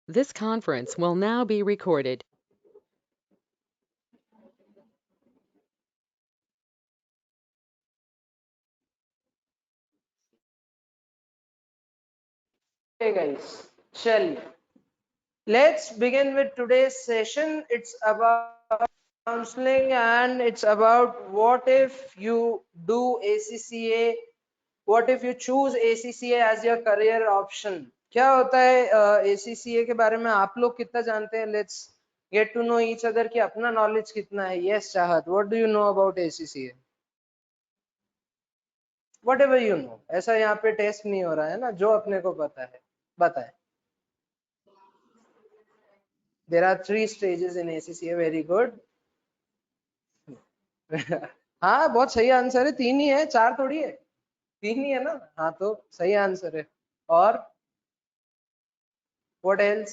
This conference will now be recorded. Hey guys, shall let's begin with today's session. It's about counseling and it's about what if you do ACCA, what if you choose ACCA as your career option. क्या होता है ACCA के बारे में आप लोग कितना जानते हैं? Let's get to know each other कि अपना knowledge कितना है. Yes, चाहत, what do you know about ACCA? Whatever you know. ऐसा यहाँ पे टेस्ट नहीं हो रहा है ना, जो अपने को पता है बताएं. There are 3 stages in ACCA. Very good. हाँ, बहुत सही आंसर है. 3 ही है, 4 थोड़ी है. 3 ही है ना. हाँ, तो सही आंसर है. और what else?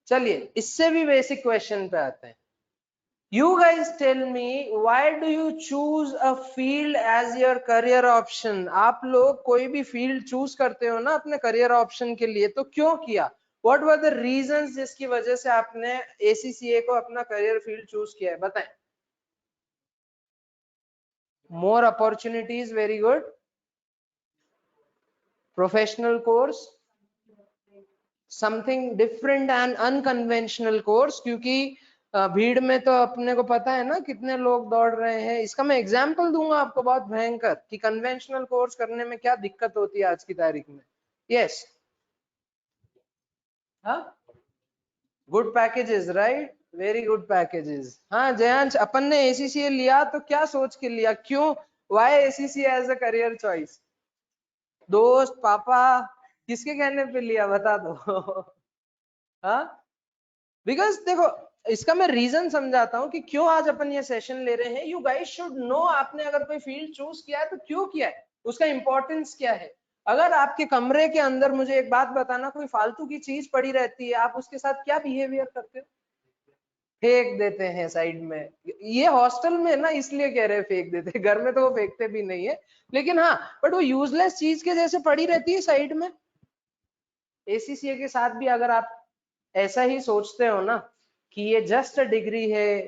चलिए इससे भी बेसिक क्वेश्चन पे आते हैं. You guys tell me, why do you choose a field as your career option? आप लोग कोई भी फील्ड चूज करते हो ना अपने करियर ऑप्शन के लिए, तो क्यों किया? What were the reasons जिसकी वजह से आपने ACCA को अपना करियर फील्ड चूज किया है? बताएं. More opportunities, very good. Professional course, something different and unconventional course. क्योंकि भीड़ में तो अपने को पता है ना कितने लोग दौड़ रहे हैं. इसका मैं एग्जांपल दूंगा आपको बहुत भयंकर कि कन्वेंशनल कोर्स करने में क्या दिक्कत होती है आज की तारीख में. यस, हाँ, good packages, right, very good packages. हाँ जयांश, अपन ने ACCA लिया तो क्या सोच के लिया? क्यों? Why ACCA as a career choice? दोस्त, पापा, किसके कहने पे लिया बता दो. हाँ, बिकॉज देखो इसका मैं रीजन समझाता हूँ कि क्यों आज अपन ये सेशन ले रहे हैं. यू गाइस शुड नो, आपने अगर कोई फील्ड चूज किया है तो क्यों किया है, उसका इंपॉर्टेंस क्या है. अगर आपके कमरे के अंदर, मुझे एक बात बताना, कोई फालतू की चीज पड़ी रहती है, आप उसके साथ क्या बिहेवियर करते हो? फेंक देते हैं साइड में. ये हॉस्टल में ना इसलिए कह रहे हैं फेंक देते हैं, घर में तो वो फेंकते भी नहीं है, लेकिन हाँ, बट वो यूजलेस चीज के जैसे पड़ी रहती है साइड में. ACCA के साथ भी अगर आप ऐसा ही सोचते हो ना कि ये जस्ट अ डिग्री है,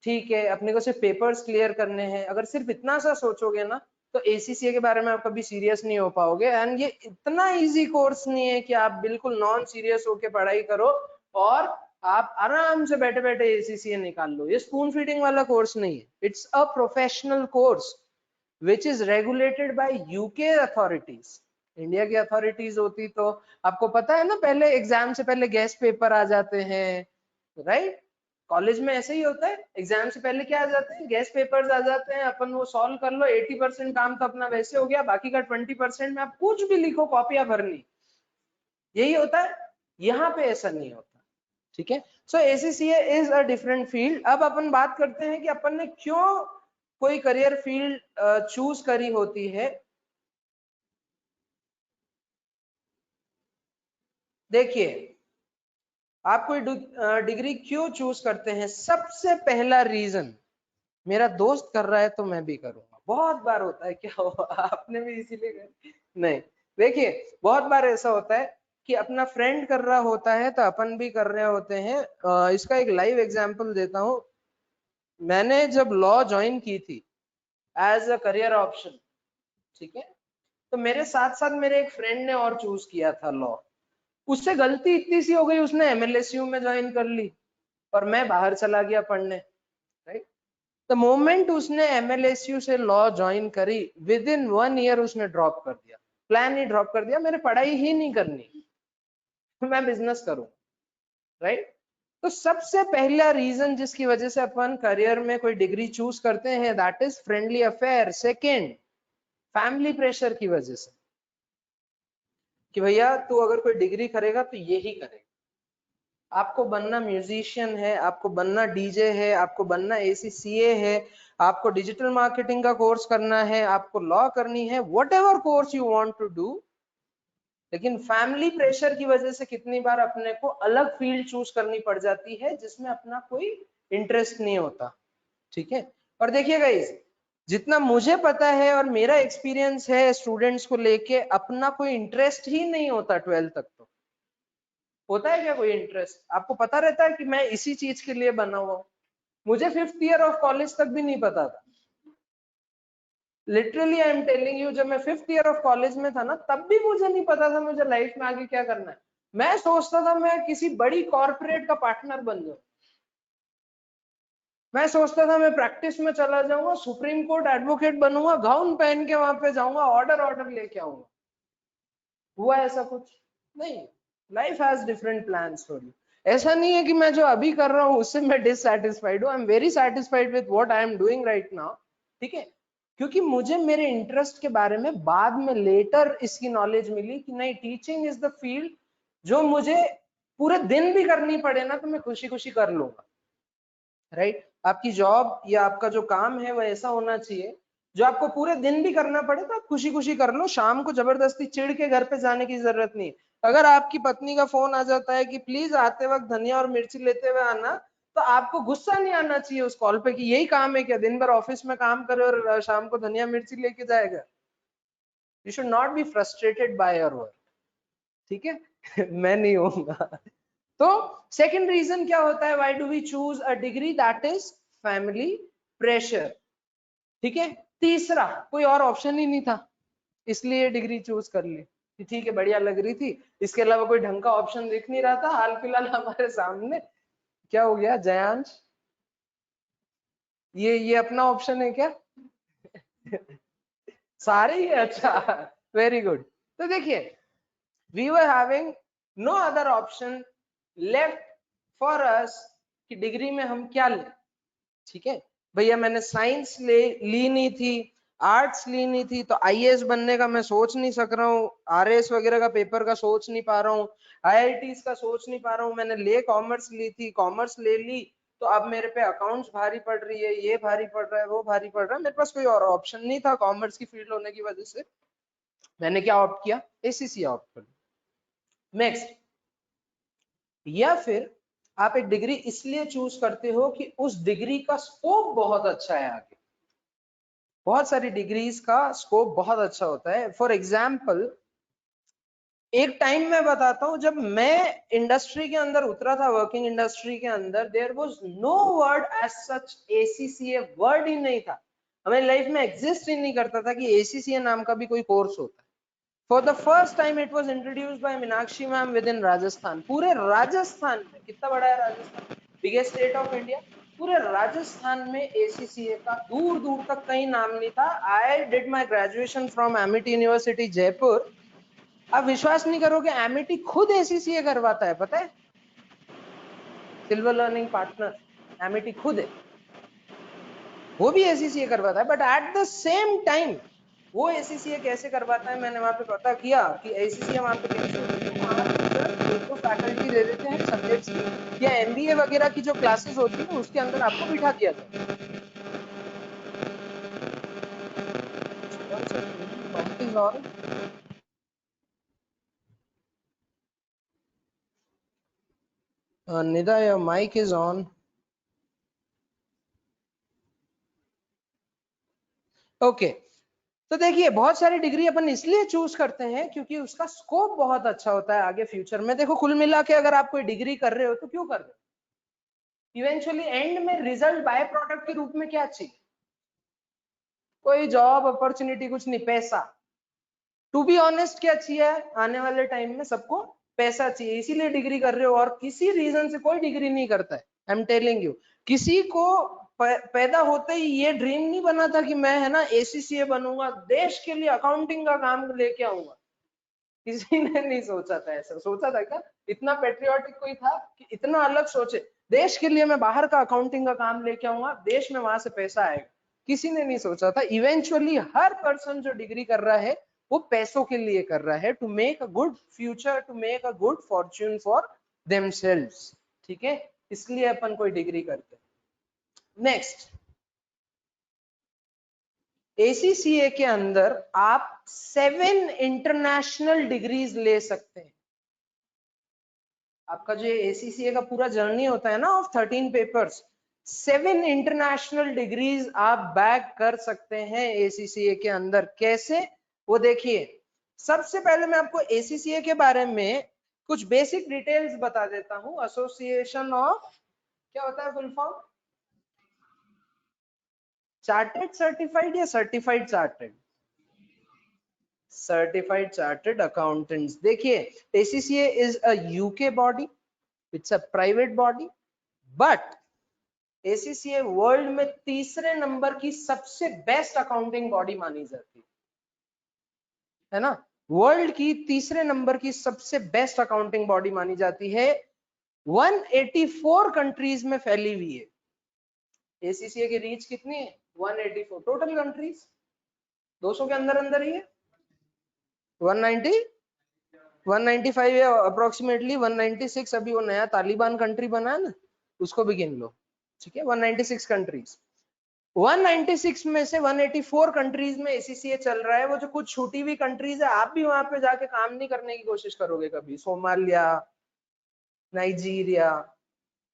ठीक है, अपने को सिर्फ पेपर्स क्लियर करने हैं, अगर सिर्फ इतना सा सोचोगे ना तो ACCA के बारे में आप कभी सीरियस नहीं हो पाओगे. एंड ये इतना इजी कोर्स नहीं है कि आप बिल्कुल नॉन सीरियस होके पढ़ाई करो और आप आराम से बैठे बैठे ACCA निकाल लो. ये स्पून फीडिंग वाला कोर्स नहीं है. It's a professional course which is regulated by UK authorities. India की अथॉरिटीज होती तो आपको पता है ना, पहले एग्जाम से पहले गेस्ट पेपर आ जाते हैं, राइट. कॉलेज में ऐसे ही होता है, एग्जाम से पहले क्या आ जाते हैं, गेस्ट पेपर्स आ जाते हैं, अपन वो सॉल्व कर लो. 80% काम तो अपना वैसे हो गया, बाकी का 20% में आप कुछ भी लिखो, कॉपियां भरनी, यही होता है. यहाँ पे ऐसा नहीं होता, ठीक है. सो ACCA is a different field. अब अपन बात करते हैं कि अपन ने क्यों कोई करियर फील्ड चूज करी होती है. देखिए, आप कोई डिग्री क्यों चूज करते हैं? सबसे पहला रीजन, मेरा दोस्त कर रहा है तो मैं भी करूंगा. बहुत बार होता है, क्या हुआ, आपने भी इसीलिए कर... नहीं, देखिए, बहुत बार ऐसा होता है कि अपना फ्रेंड कर रहा होता है तो अपन भी कर रहे होते हैं. इसका एक लाइव एग्जांपल देता हूं. मैंने जब लॉ ज्वाइन की थी एज अ करियर ऑप्शन, ठीक है, तो मेरे साथ साथ मेरे एक फ्रेंड ने और चूज किया था लॉ. उससे गलती इतनी सी हो गई, उसने MLSU में ज्वाइन कर ली और मैं बाहर चला गया पढ़ने, राइट. द मोमेंट उसने MLSU से लॉ ज्वाइन करी, विद इन 1 ईयर उसने ड्रॉप कर दिया, प्लान ही ड्रॉप कर दिया. मेरे पढ़ाई ही नहीं करनी, मैं बिजनेस करूं, राइट. तो सबसे पहला रीजन जिसकी वजह से अपन करियर में कोई डिग्री चूज करते हैं, that is friendly affair. Second, family pressure की वजह से कि भैया तू अगर कोई डिग्री करेगा तो यही करेगा. आपको बनना म्यूजिशियन है, आपको बनना डीजे है, आपको बनना ACCA है, आपको डिजिटल मार्केटिंग का कोर्स करना है, आपको लॉ करनी है, whatever course you want to do. लेकिन फैमिली प्रेशर की वजह से कितनी बार अपने को अलग फील्ड चूज करनी पड़ जाती है जिसमें अपना कोई इंटरेस्ट नहीं होता, ठीक है. और देखिएगा, जितना मुझे पता है और मेरा एक्सपीरियंस है स्टूडेंट्स को लेके, अपना कोई इंटरेस्ट ही नहीं होता 12th तक। तो होता है क्या कोई इंटरेस्ट? आपको पता रहता है कि मैं इसी चीज के लिए बना हुआ हूँ? मुझे 5th ईयर ऑफ कॉलेज तक भी नहीं पता था। Literally I am telling you, जब मैं 5th ईयर ऑफ कॉलेज में था ना, तब भी मुझे नहीं पता था मुझे लाइफ में आगे क्या करना है। मैं सोचता था मैं किसी बड़ी कॉर्पोरेट का पार्टनर बन जाऊं। मैं सोचता था मैं प्रैक्टिस में चला जाऊंगा, सुप्रीम कोर्ट एडवोकेट बनूंगा, गाउन पहन के वहां पे जाऊंगा, ऑर्डर ऑर्डर लेके आऊंगा। हुआ ऐसा कुछ नहीं। Life has different plans for you. ऐसा नहीं है कि मैं जो अभी कर रहा हूँ उससे मैं डिससैटिस्फाइड हूँ। I am very satisfied with what I am doing right now. ठीक है, क्योंकि मुझे मेरे इंटरेस्ट के बारे में बाद में लेटर इसकी नॉलेज मिली कि नहीं, टीचिंग इज द फील्ड जो मुझे पूरे दिन भी करनी पड़े ना तो मैं खुशी खुशी कर लूंगा। राइट? आपकी जॉब या आपका जो काम है वो ऐसा होना चाहिए जो आपको पूरे दिन भी करना पड़े तो आप खुशी खुशी कर लो। शाम को जबरदस्ती चिढ़ के घर पे जाने की जरूरत नहीं। अगर आपकी पत्नी का फोन आ जाता है कि प्लीज आते वक्त धनिया और मिर्ची लेते हुए आना, तो आपको गुस्सा नहीं आना चाहिए उस कॉल पे कि यही काम है क्या, दिन भर ऑफिस में काम करे और शाम को धनिया मिर्ची लेके जाएगा। You should not be frustrated by your work. ठीक है मैं नहीं होऊंगा। तो सेकंड रीजन क्या होता है, why do we choose a degree? That is family pressure. ठीक है, तीसरा कोई और ऑप्शन ही नहीं था, इसलिए डिग्री चूज कर ली कि ठीक है बढ़िया लग रही थी, इसके अलावा कोई ढंग का ऑप्शन दिख नहीं रहा था हाल फिलहाल हमारे सामने। क्या हो गया जयांश, ये अपना ऑप्शन है क्या? सारे ही है, अच्छा वेरी गुड। तो देखिए, we were having no other option left for us कि डिग्री में हम क्या लें। ठीक है भैया, मैंने साइंस ली नहीं थी, आर्ट्स ली नहीं थी, तो आईएएस बनने का मैं सोच नहीं सक रहा हूँ, आरएएस वगैरह का पेपर का सोच नहीं पा रहा हूँ, आईआईटीज का सोच नहीं पा रहा हूँ। मैंने कॉमर्स ली थी, कॉमर्स ले ली, तो अब मेरे पे अकाउंट्स भारी पड़ रही है, ये भारी पड़ रहा है, वो भारी पड़ रहा है, मेरे पास कोई और ऑप्शन नहीं था कॉमर्स की फील्ड होने की वजह से। मैंने क्या ऑप्ट किया? एसीसी ऑप्ट कर। नेक्स्ट, या फिर आप एक डिग्री इसलिए चूज करते हो कि उस डिग्री का स्कोप बहुत अच्छा है आगे। बहुत सारी डिग्रीज का स्कोप बहुत अच्छा होता है। फॉर एग्जाम्पल, एक टाइम मैं बताता हूं जब मैं इंडस्ट्री के अंदर उतरा था, वर्किंग इंडस्ट्री के अंदर, there was no word as such ACCA, word ही नहीं था। हमें लाइफ में एग्जिस्ट ही नहीं करता था कि एसीसीए नाम का भी कोई कोर्स होता है। For the first time it was introduced by Meenakshi ma'am with in Rajasthan. पूरे राजस्थान में, कितना बड़ा है Rajasthan, biggest state of India, पूरे राजस्थान में एसीसीए का दूर दूर तक कहीं नाम नहीं था। I did my graduation from Amity university Jaipur. आप विश्वास नहीं करोगे, एमिटी खुद एसीसीए करवाता है, पता है? सिल्वर लर्निंग पार्टनर एमिटी खुद है, वो भी एसीसीए करवाता है। But at the same time वो एसीसीए कैसे करवाता है, मैंने वहां पे पता किया कि एसीसीए वहां पे कैसे होती है। वहां टीचर एक दो फैकल्टी दे देते हैं सब्जेक्ट्स की, या एमबीए वगैरह की जो क्लासेस होती है उसके अंदर आपको बिठा दिया जाता है। Mike is on. Nida, your mike is on. Okay, तो देखिए, बहुत सारी डिग्री अपन इसलिए चूज करते हैं क्योंकि उसका स्कोप बहुत अच्छा होता है आगे फ्यूचर में। देखो, कुल मिला के अगर आप कोई डिग्री कर रहे हो तो क्यों कर रहे हो? इवेंचुअली एंड में रिजल्ट बाय प्रोडक्ट के रूप में क्या चाहिए? कोई जॉब अपॉर्चुनिटी कुछ नहीं, पैसा। टू बी ऑनेस्ट, क्या चाहिए आने वाले टाइम में? सबको पैसा चाहिए, इसीलिए डिग्री कर रहे हो। और किसी रीजन से कोई डिग्री नहीं करता है। आई एम टेलिंग यू, किसी को पैदा होते ही ये ड्रीम नहीं बना था कि मैं, है ना, एसीसीए बनूंगा, देश के लिए अकाउंटिंग का काम लेके आऊंगा। किसी ने नहीं सोचा था। ऐसा सोचा था क्या? इतना पेट्रियोटिक कोई था कि इतना अलग सोचे, देश के लिए मैं बाहर का अकाउंटिंग का काम लेके आऊंगा, देश में वहां से पैसा आएगा? किसी ने नहीं सोचा था। इवेंचुअली हर पर्सन जो डिग्री कर रहा है वो पैसों के लिए कर रहा है, to make a good future, to make a good fortune for themselves. ठीक है, इसलिए अपन कोई डिग्री करते हैं। नेक्स्ट, एसीसीए के अंदर आप 7 इंटरनेशनल डिग्रीज ले सकते हैं। आपका जो एसीसीए का पूरा जर्नी होता है ना ऑफ 13 पेपर्स, 7 इंटरनेशनल डिग्रीज आप बैग कर सकते हैं ACCA के अंदर। कैसे, वो देखिए। सबसे पहले मैं आपको ACCA के बारे में कुछ बेसिक डिटेल्स बता देता हूं। एसोसिएशन ऑफ, क्या होता है फुल फॉर्म? चार्टेड सर्टिफाइड या certified chartered? Certified chartered accountants. देखिए, ACCA is a UK body, it's a private body, but ACCA world में तीसरे नंबर की सबसे बेस्ट अकाउंटिंग बॉडी मानी जाती है ना। वर्ल्ड की तीसरे नंबर की सबसे बेस्ट अकाउंटिंग बॉडी मानी जाती है। 184 कंट्रीज में फैली हुई है। ACCA की रीच कितनी है? 184 टोटल कंट्रीज, 200 के अंदर अंदर ही है। 190 195 है अप्रोक्सीमेटली, 196 अभी वो नया तालिबान कंट्री बना है ना, उसको भी गिन लो, ठीक है। 196 कंट्रीज, 196 में से 184 कंट्रीज में ACCA चल रहा है। वो जो कुछ छूटी हुई कंट्रीज है, आप भी वहां पे जाके काम नहीं करने की कोशिश करोगे कभी, सोमालिया, नाइजीरिया,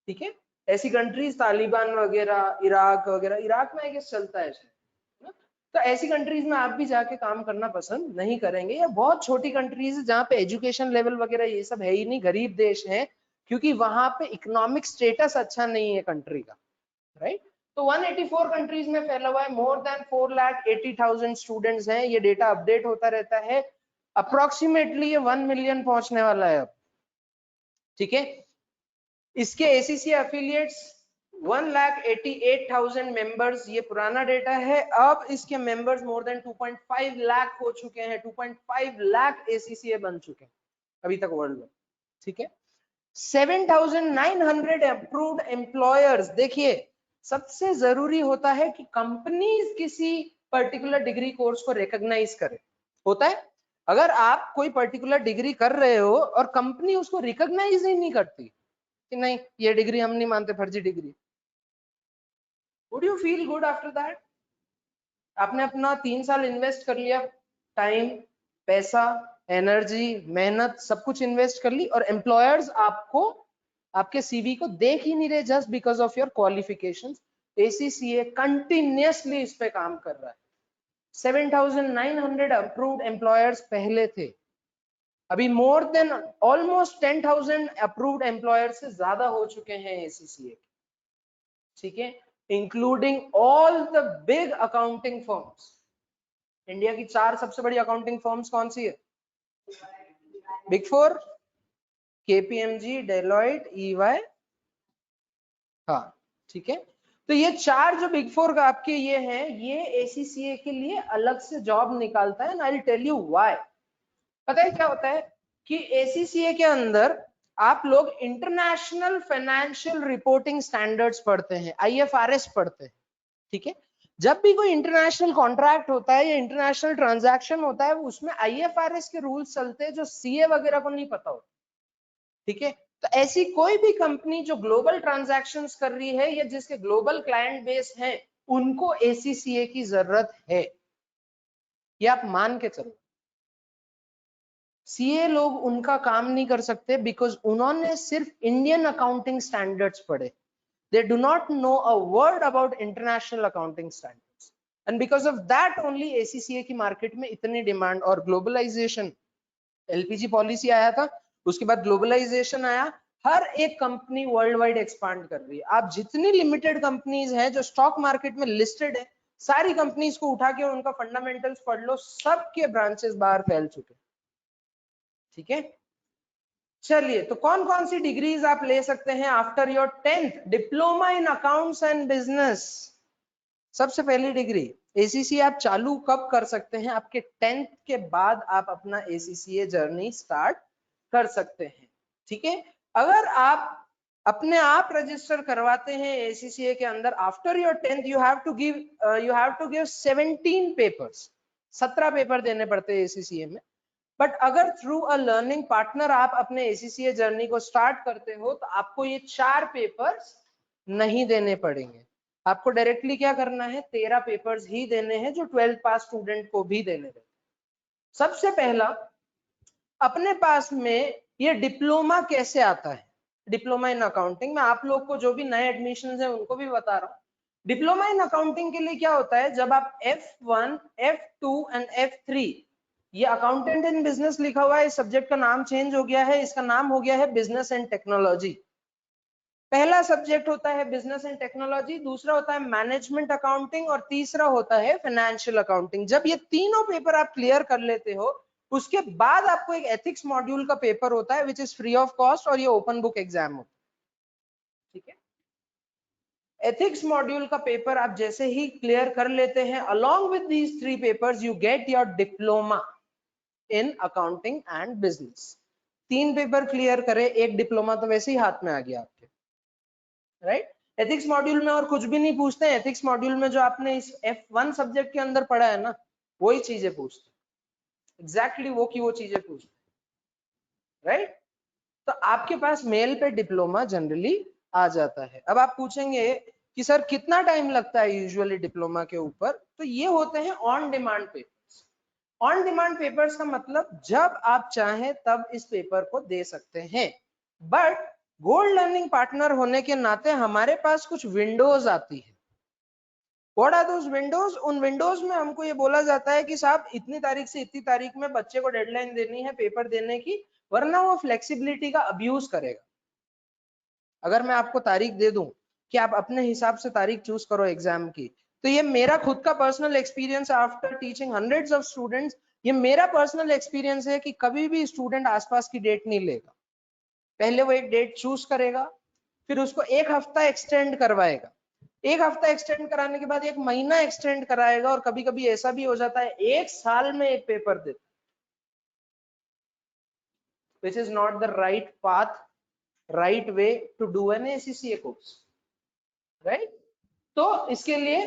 ठीक है, ऐसी कंट्रीज, तालिबान वगैरह, इराक वगैरह, इराक में आई गेस चलता है, तो ऐसी कंट्रीज में आप भी जाके काम करना पसंद नहीं करेंगे। या बहुत छोटी कंट्रीज है जहाँ पे एजुकेशन लेवल वगैरह ये सब है ही नहीं, गरीब देश है, क्योंकि वहां पे इकोनॉमिक स्टेटस अच्छा नहीं है कंट्री का, राइट। तो 184 कंट्रीज में फैला हुआ है, मोर देन 4,80,000 स्टूडेंट्स हैं। ये डेटा अपडेट होता रहता है। अप्रोक्सीमेटली ये 1 मिलियन पहुंचने वाला है अब, ठीक है। इसके ACCA एफिलिएट्स 1,88,000 मेंबर्स, ये पुराना डेटा है। अब इसके मेंबर्स मोर देन 2.5 लाख हो चुके हैं। 2.5 लाख ACCA बन चुके हैं अभी तक वर्ल्ड में, ठीक है। 7,900 अप्रूव्ड एम्प्लॉयर्स। देखिए, सबसे जरूरी होता है कि कंपनीज किसी पर्टिकुलर डिग्री कोर्स को रिकॉग्नाइज करे, होता है। अगर आप कोई पर्टिकुलर डिग्री कर रहे हो और कंपनी उसको रिकॉग्नाइज ही नहीं करती कि नहीं ये डिग्री हम नहीं मानते, फर्जी degree, would you feel good after that? आपने अपना 3 साल इन्वेस्ट कर लिया, टाइम, पैसा, एनर्जी, मेहनत, सब कुछ इन्वेस्ट कर ली, और एम्प्लॉयर्स आपको, आपके CV को देख ही नहीं रहे just because of your qualifications. ACCA continuously इस पे काम कर रहा है। 7,900 अप्रूव्ड एम्प्लॉयर्स पहले थे, अभी more than almost 10,000 approved employers से ज्यादा हो चुके हैं ACCA, ठीक है, including all the big accounting firms. India की 4 सबसे बड़ी अकाउंटिंग फर्म्स कौन सी है? बिग 4, KPMG, डेलॉइट, EY, हाँ, ठीक है। तो ये 4 जो बिग 4 का आपके ये हैं, ये ACCA के लिए अलग से जॉब निकालता है। I will tell you why. पता है क्या होता है कि ACCA के अंदर आप लोग इंटरनेशनल फाइनेंशियल रिपोर्टिंग स्टैंडर्ड्स पढ़ते हैं, IFRS पढ़ते हैं, ठीक है। जब भी कोई इंटरनेशनल कॉन्ट्रैक्ट होता है या इंटरनेशनल ट्रांजैक्शन होता है, उसमें IFRS के रूल्स चलते हैं जो CA वगैरह को नहीं पता होता, ठीक है। तो ऐसी कोई भी कंपनी जो ग्लोबल ट्रांजैक्शंस कर रही है या जिसके ग्लोबल क्लाइंट बेस है, उनको ACCA की जरूरत है, ये आप मान के चलो। CA लोग उनका काम नहीं कर सकते बिकॉज उन्होंने सिर्फ इंडियन अकाउंटिंग स्टैंडर्ड्स पढ़े। They do not know a word about international accounting standards, and because of that only ACCA की मार्केट में इतनी डिमांड। और ग्लोबलाइजेशन, LPG पॉलिसी आया था, उसके बाद ग्लोबलाइजेशन आया, हर एक कंपनी वर्ल्ड वाइड एक्सपांड कर रही है। आप जितनी लिमिटेड कंपनीज हैं जो स्टॉक मार्केट में लिस्टेड है, सारी कंपनीज को उठा के उनका फंडामेंटल्स पढ़ लो, सबके ब्रांचेस बाहर फैल चुके, ठीक है। चलिए, तो कौन कौन सी डिग्रीज आप ले सकते हैं after your 10th? Diploma in accounts and business, सबसे पहली डिग्री। ACCA आप चालू कब कर सकते हैं? आपके 10th के बाद आप अपना ACCA जर्नी स्टार्ट कर सकते हैं, ठीक है। अगर आप अपने आप रजिस्टर करवाते हैं ACCA के अंदर, after your 10th you have to give 17 papers, 17 paper देने पड़ते हैं ACCA में। बट अगर थ्रू अ लर्निंग पार्टनर आप अपने ACCA जर्नी को स्टार्ट करते हो, तो आपको ये 4 पेपर्स नहीं देने पड़ेंगे। आपको डायरेक्टली क्या करना है, 13 पेपर्स ही देने हैं जो 12th पास स्टूडेंट को भी देने हैं। सबसे पहला, अपने पास में ये डिप्लोमा कैसे आता है? Diploma in accounting. मैं आप लोग को जो भी नए एडमिशन है उनको भी बता रहा हूँ। डिप्लोमा इन अकाउंटिंग के लिए क्या होता है, जब आप F1, F2 एंड F3, ये अकाउंटेंट इन बिजनेस लिखा हुआ है, इस सब्जेक्ट का नाम चेंज हो गया है, इसका नाम हो गया है बिजनेस एंड टेक्नोलॉजी। पहला सब्जेक्ट होता है बिजनेस एंड टेक्नोलॉजी, दूसरा होता है मैनेजमेंट अकाउंटिंग और तीसरा होता है फाइनेंशियल अकाउंटिंग। जब ये तीनों पेपर आप क्लियर कर लेते हो, उसके बाद आपको एक एथिक्स मॉड्यूल का पेपर होता है which is free of cost, और ये ओपन बुक एग्जाम होता है। ठीक है, एथिक्स मॉड्यूल का पेपर आप जैसे ही क्लियर कर लेते हैं, along with these 3 papers you get your diploma in accounting and business. 3 paper clear करे, एक डिप्लोमा तो वैसे ही हाथ में आ गया आपके, राइट। एथिक्स मॉड्यूल में और कुछ भी नहीं पूछते हैं, एथिक्स मॉड्यूल में जो आपने इस F1 सब्जेक्ट के अंदर पढ़ा है ना, वही चीजें पूछते हैं, एग्जैक्टली वो की वो चीजें पूछते हैं, राइट। तो आपके पास मेल पे डिप्लोमा जनरली आ जाता है। अब आप पूछेंगे कि सर कितना टाइम लगता है यूजुअली डिप्लोमा के ऊपर, तो ये होते हैं on demand papers. On demand papers का मतलब जब आप चाहें तब इस पेपर को दे सकते हैं, बट गोल्ड लर्निंग पार्टनर होने के नाते हमारे पास कुछ विंडोज आती है। What are those windows? उन विंडोज में हमको ये बोला जाता है कि साहब इतनी तारीख से इतनी तारीख में बच्चे को डेडलाइन देनी है पेपर देने की, वरना वो फ्लेक्सिबिलिटी का अब्यूज करेगा। अगर मैं आपको तारीख दे दूं कि आप अपने हिसाब से तारीख चूज करो एग्जाम की, तो ये मेरा खुद का personal experience after teaching hundreds of students, ये मेरा पर्सनल एक्सपीरियंस है कि कभी भी स्टूडेंट आसपास की डेट नहीं लेगा। पहले वो एक डेट चूज करेगा, फिर उसको एक हफ्ता एक्सटेंड करवाएगा, एक हफ्ता एक्सटेंड कराने के बाद एक महीना एक्सटेंड कराएगा, और कभी कभी ऐसा भी हो जाता है एक साल में एक पेपर देता, which is not the right path, right way to do an ACCA course, right? तो इसके लिए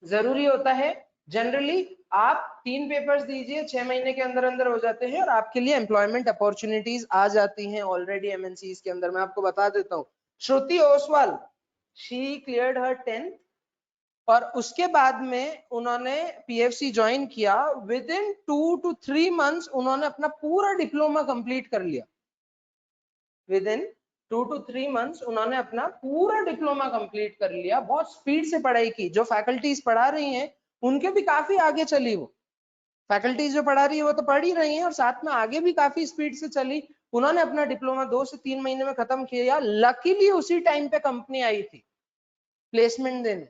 जरूरी होता है जनरली आप 3 पेपर्स दीजिए, 6 महीने के अंदर अंदर हो जाते हैं और आपके लिए एम्प्लॉयमेंट अपॉर्चुनिटीज आ जाती हैं ऑलरेडी एमएनसीज के अंदर। मैं आपको बता देता हूँ, Shruti Oswal, she cleared her 10th, और उसके बाद में उन्होंने पीएफसी ज्वाइन किया। विद इन 2 to 3 months उन्होंने अपना पूरा डिप्लोमा कंप्लीट कर लिया। विद इन 2 to 3 months उन्होंने अपना पूरा डिप्लोमा कंप्लीट कर लिया। बहुत स्पीड से पढ़ाई की, जो फैकल्टीज पढ़ा रही हैं उनके भी काफी आगे चली वो। फैकल्टीज जो पढ़ा रही है वो तो पढ़ ही रही हैं और साथ में आगे भी काफी स्पीड से चली। उन्होंने अपना डिप्लोमा 2 से 3 महीने में खत्म किया। लकीली उसी टाइम पे कंपनी आई थी प्लेसमेंट देने,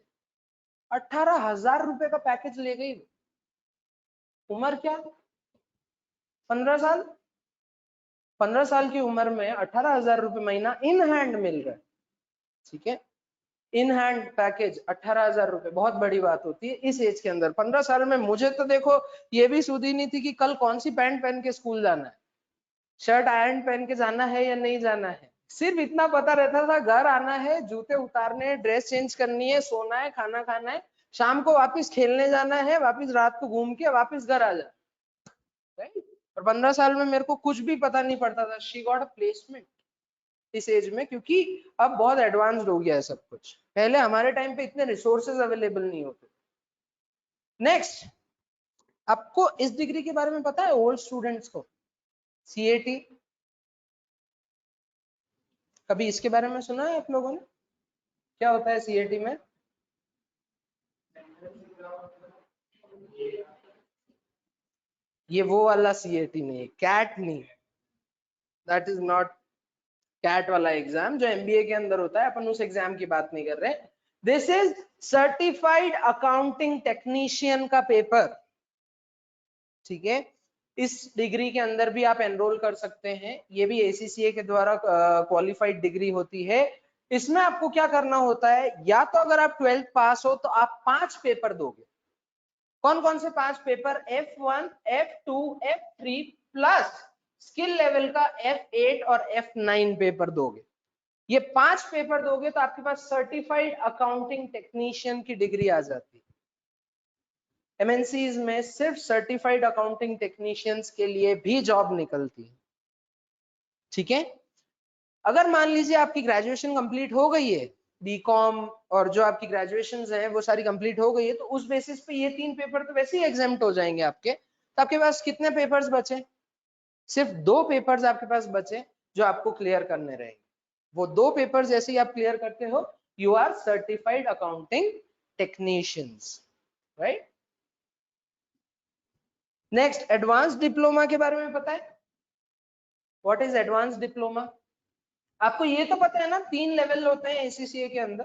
18,000 रुपए का पैकेज ले गई। उम्र क्या, 15 साल। 15 साल की उम्र में 18,000 रुपए महीना इन हैंड मिल रहा है। ठीक है, इन हैंड पैकेज 18,000 रुपए बहुत बड़ी बात होती है इस एज के अंदर। 15 साल में मुझे तो देखो ये भी सुधी नहीं थी कि कल कौन सी पैंट पहन के स्कूल जाना है, शर्ट आयरन पहन के जाना है या नहीं जाना है। सिर्फ इतना पता रहता था घर आना है, जूते उतारने, ड्रेस चेंज करनी है, सोना है, खाना खाना है, शाम को वापस खेलने जाना है, वापस रात को घूम के वापस घर आ जाना, राइट। और 15 साल में मेरे को कुछ भी पता नहीं पड़ता था। शी गॉट अ प्लेसमेंट इस एज में, क्योंकि अब बहुत एडवांस्ड हो गया है सब कुछ। पहले हमारे टाइम पे इतने रिसोर्सेज अवेलेबल नहीं होते। नेक्स्ट, आपको इस डिग्री के बारे में पता है ओल्ड स्टूडेंट्स को, सीएटी, कभी इसके बारे में सुना है आप लोगों ने? क्या होता है सीएटी में? ये वो वाला सीएटी नहीं है, कैट नहीं, दैट इज नॉट कैट वाला एग्जाम जो एमबीए के अंदर होता है, अपन उस एग्जाम की बात नहीं कर रहे। This is certified accounting technician का पेपर। ठीक है, इस डिग्री के अंदर भी आप एनरोल कर सकते हैं। ये भी एसीसीए के द्वारा क्वालिफाइड डिग्री होती है। इसमें आपको क्या करना होता है, या तो अगर आप 12th पास हो तो आप 5 पेपर दोगे। कौन कौन से 5 paper? F1, F2, F3 plus skill level का F8 और F9 पेपर दोगे। ये 5 पेपर दोगे तो आपके पास सर्टिफाइड अकाउंटिंग टेक्नीशियन की डिग्री आ जाती है। एमएनसीज में सिर्फ सर्टिफाइड अकाउंटिंग टेक्नीशियंस के लिए भी जॉब निकलती है। ठीक है, अगर मान लीजिए आपकी ग्रेजुएशन कंप्लीट हो गई है, बीकॉम और जो आपकी ग्रेजुएशन है वो सारी कंप्लीट हो गई है, तो उस बेसिस पे ये 3 पेपर तो वैसे ही एग्जाम्प्ट हो जाएंगे आपके। तो आपके पास कितने पेपर्स बचे? सिर्फ 2 पेपर्स आपके पास बचे जो आपको क्लियर करने रहेंगे। वो 2 पेपर जैसे ही आप क्लियर करते हो, you are certified accounting technicians, right. Next, advance diploma के बारे में पता है? What is advance diploma? आपको ये तो पता है ना, 3 लेवल होते हैं एसीसीए के अंदर।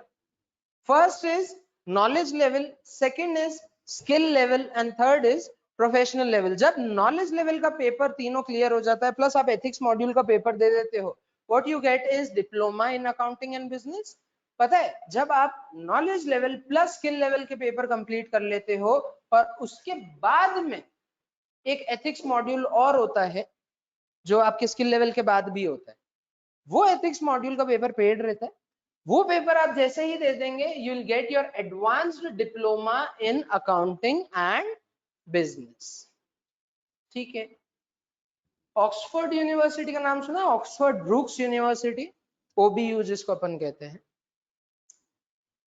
First is knowledge level, second is skill level and third is professional level. जब नॉलेज लेवल का पेपर तीनों क्लियर हो जाता है प्लस आप एथिक्स मॉड्यूल का पेपर दे देते हो, what you get is diploma in accounting and business. पता है, जब आप knowledge level plus skill level के पेपर कंप्लीट कर लेते हो और उसके बाद में एक एथिक्स मॉड्यूल और होता है जो आपके स्किल लेवल के बाद भी होता है, वो एथिक्स मॉड्यूल का पेपर पेड रहता है। वो पेपर आप जैसे ही दे देंगे, you will get your advanced diploma in accounting and business. ठीक है। ऑक्सफोर्ड यूनिवर्सिटी का नाम सुना? ऑक्सफोर्ड ब्रूक्स यूनिवर्सिटी, ओबीयू जिसको अपन कहते हैं।